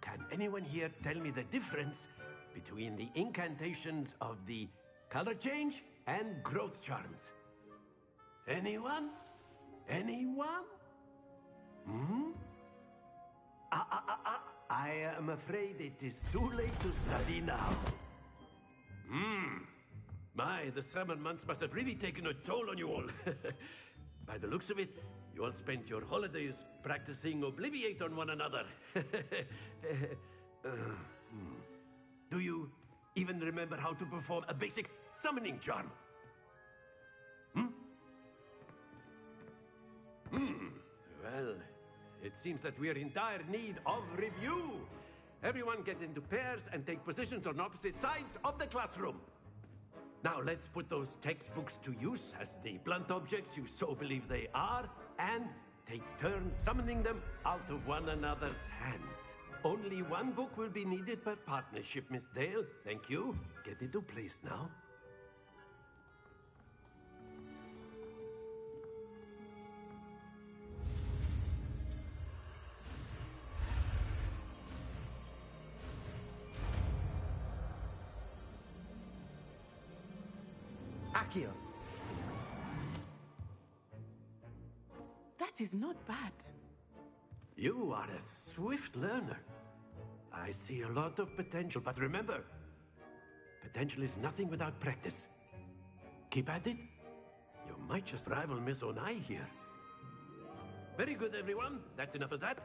can anyone here tell me the difference between the incantations of the color change and growth charms? Anyone? Anyone? I I am afraid it is too late to study now. The summer months must have really taken a toll on you all. By the looks of it, you all spent your holidays practicing Obliviate on one another. Do you even remember how to perform a basic summoning charm? Well, it seems that we are in dire need of review. Everyone get into pairs and take positions on opposite sides of the classroom. Now let's put those textbooks to use as the blunt objects you so believe they are, and take turns summoning them out of one another's hands. Only one book will be needed per partnership, Miss Dale. Thank you. Get into place now. Accio. That is not bad. You are a swift learner. I see a lot of potential, but remember, potential is nothing without practice. Keep at it. You might just rival Miss Onai here. Very good, everyone. That's enough of that.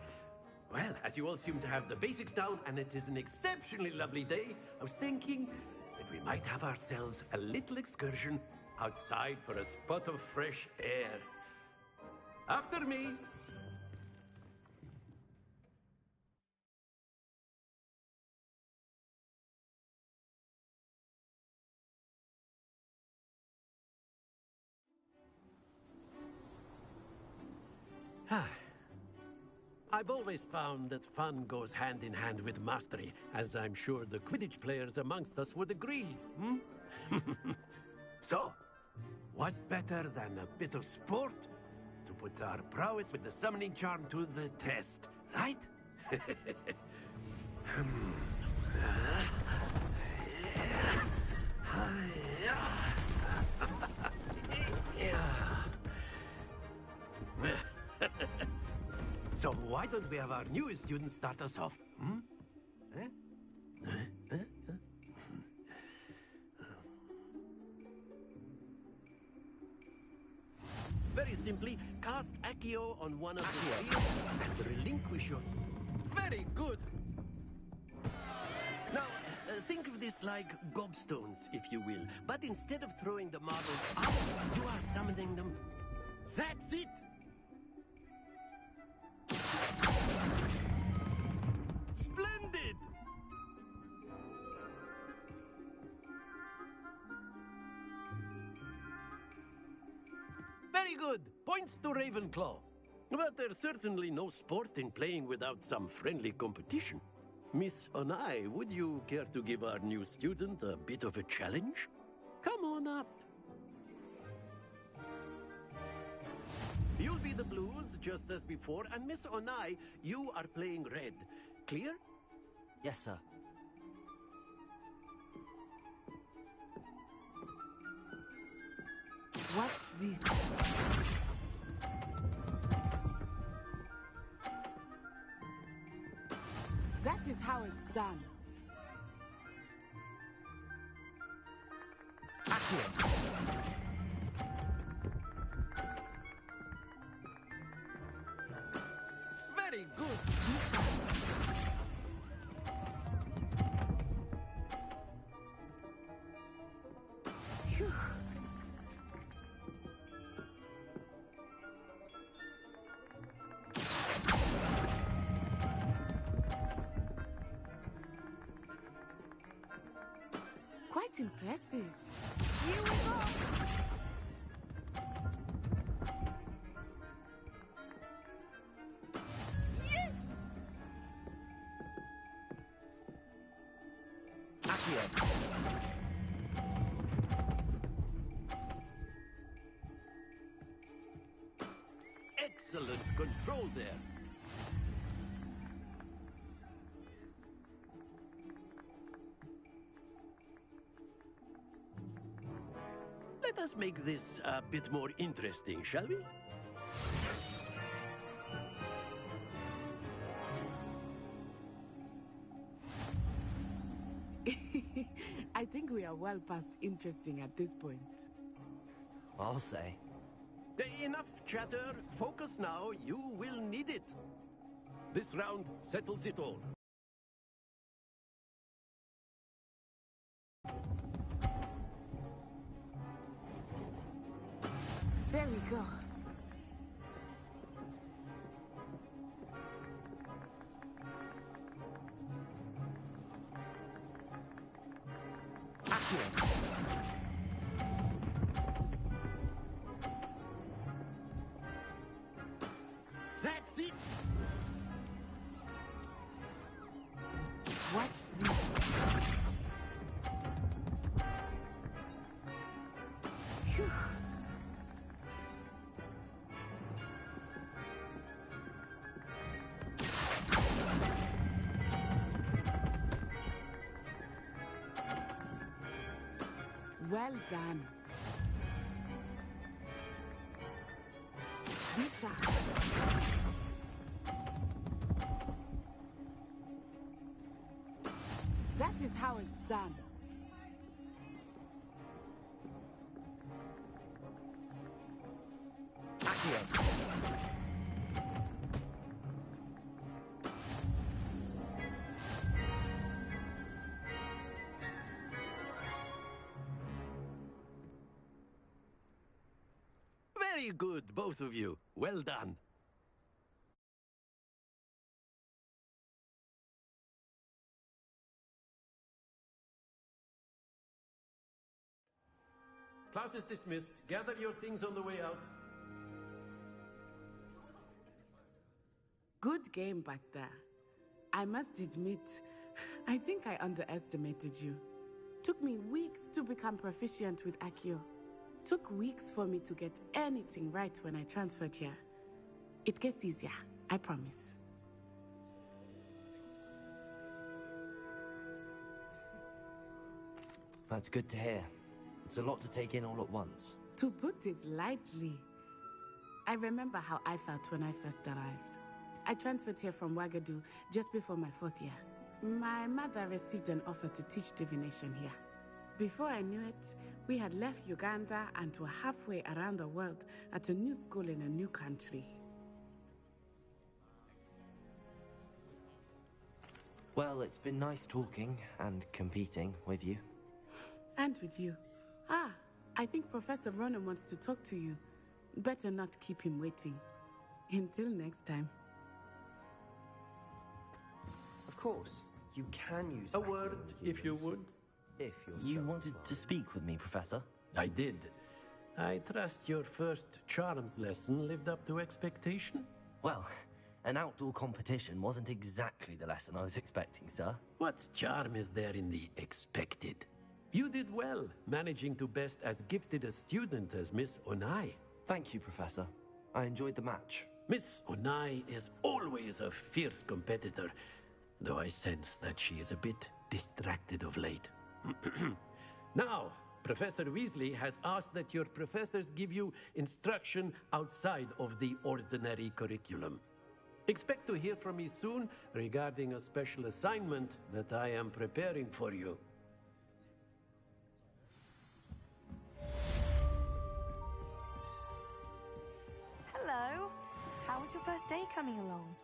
Well, as you all seem to have the basics down, and it is an exceptionally lovely day, I was thinking that we might have ourselves a little excursion outside for a spot of fresh air. After me. I've always found that fun goes hand in hand with mastery, as I'm sure the Quidditch players amongst us would agree. So, what better than a bit of sport to put our prowess with the summoning charm to the test, right? So why don't we have our newest student start us off? Very simply, cast Accio on one of the spheres and relinquish your... Very good! Now, think of this like gobstones, if you will. But instead of throwing the marbles out, you are summoning them. That's it! Splendid! Very good. Points to Ravenclaw. But there's certainly no sport in playing without some friendly competition. Miss Onai, would you care to give our new student a bit of a challenge? Come on up. You'll be the blues, just as before, and Miss Onai, you are playing red. Clear? Yes, sir. Watch this. That is how it's done. Accio. Very good. Phew. Quite impressive. Here we go! Yes! Accio. Excellent control there. Let us make this a bit more interesting, shall we? I think we are well past interesting at this point. I'll say. Enough chatter. Focus now. You will need it. This round settles it all. There we go. That's it. Watch this. Phew. Well done. Lisa. That is how it's done. Very good, both of you. Well done. Class is dismissed. Gather your things on the way out. Good game back there. I must admit, I think I underestimated you. Took me weeks to become proficient with Accio. Took weeks for me to get anything right when I transferred here. It gets easier, I promise. That's good to hear. It's a lot to take in all at once. To put it lightly, I remember how I felt when I first arrived. I transferred here from Wagadu just before my 4th year. My mother received an offer to teach divination here. Before I knew it, we had left Uganda and were halfway around the world at a new school in a new country. Well, it's been nice talking and competing with you. And with you. Ah, I think Professor Ronan wants to talk to you. Better not keep him waiting. Until next time. Of course, you can use a word, if you would. If you're You so wanted inclined. to speak with me, Professor? I did. I trust your first charms lesson lived up to expectation? Well, an outdoor competition wasn't exactly the lesson I was expecting, sir. What charm is there in the expected? You did well, managing to best as gifted a student as Miss Onai. Thank you, Professor. I enjoyed the match. Miss Onai is always a fierce competitor, though I sense that she is a bit distracted of late. Now, Professor Weasley has asked that your professors give you instruction outside of the ordinary curriculum. Expect to hear from me soon regarding a special assignment that I am preparing for you. Hello. How was your first day coming along?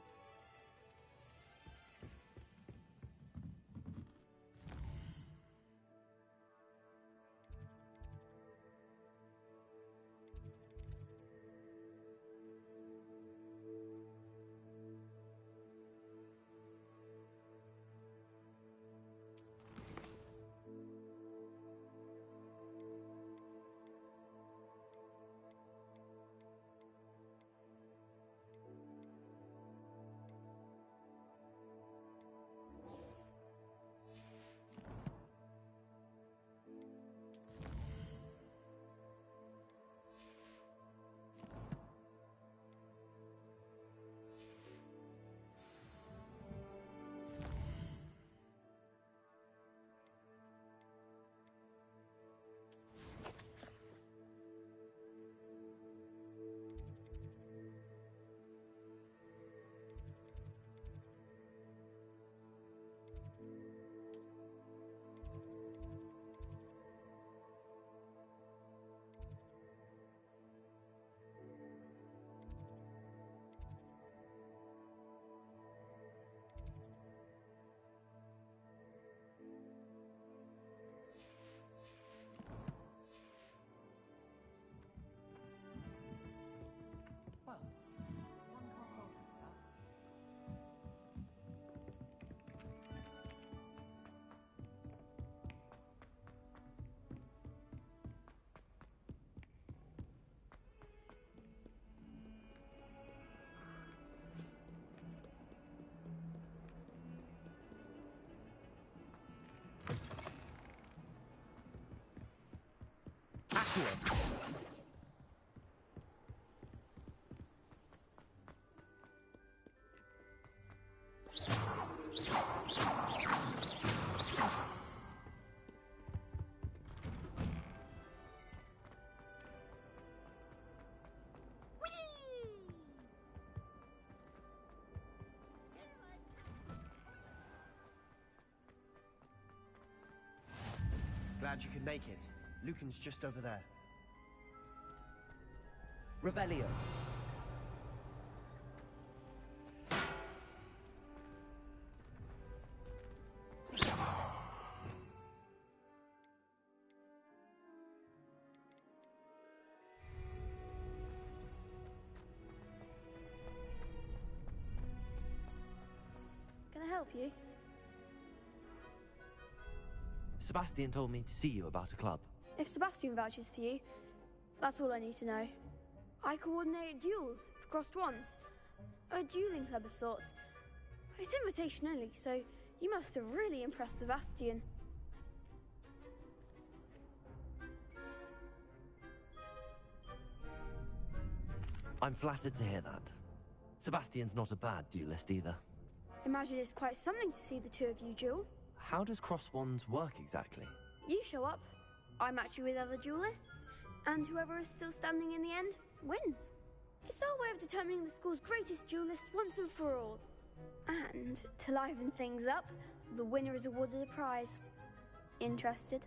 Accio. Glad you could make it. Lucan's just over there. Revelio. Can I help you? Sebastian told me to see you about a club. If Sebastian vouches for you, that's all I need to know. I coordinate duels for crossed ones. A dueling club of sorts. It's invitation only, so you must have really impressed Sebastian. I'm flattered to hear that. Sebastian's not a bad duelist either. Imagine it's quite something to see the two of you duel. How does cross wands work exactly? You show up, I match you with other duelists, and whoever is still standing in the end wins. It's our way of determining the school's greatest duelist once and for all. And to liven things up, the winner is awarded a prize. Interested?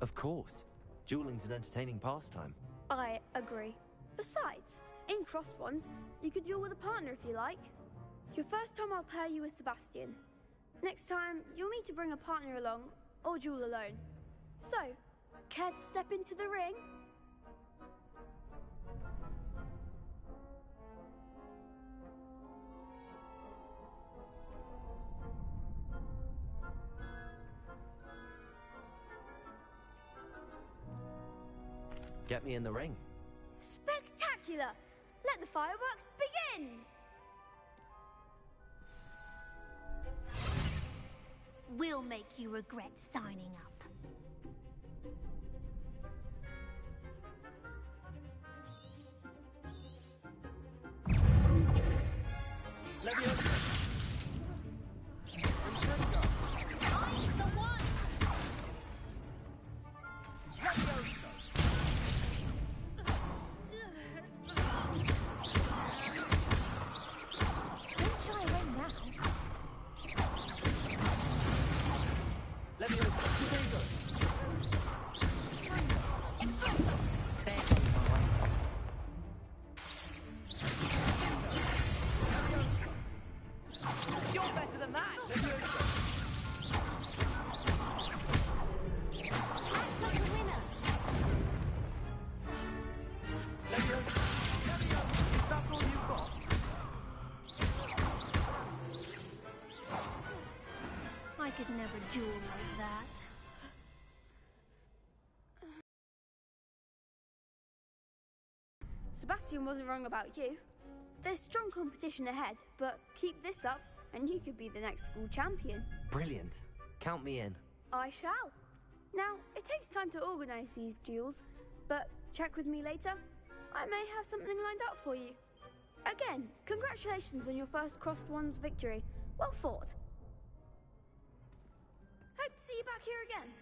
Of course. Dueling's an entertaining pastime. I agree. Besides, in crossed ones, you could duel with a partner if you like. Your first time I'll pair you with Sebastian. Next time, you'll need to bring a partner along, or duel alone. So, care to step into the ring? Get me in the ring. Spectacular! Let the fireworks begin! We'll make you regret signing up. I'm the one! Don't try away now. You're better than that! Act like a winner. Is that all you've got? I could never duel like that. Sebastian wasn't wrong about you. There's strong competition ahead, but keep this up and you could be the next school champion. Brilliant. Count me in. I shall. Now, it takes time to organise these duels, but check with me later. I may have something lined up for you. Again, congratulations on your first crossed ones victory. Well fought. Hope to see you back here again.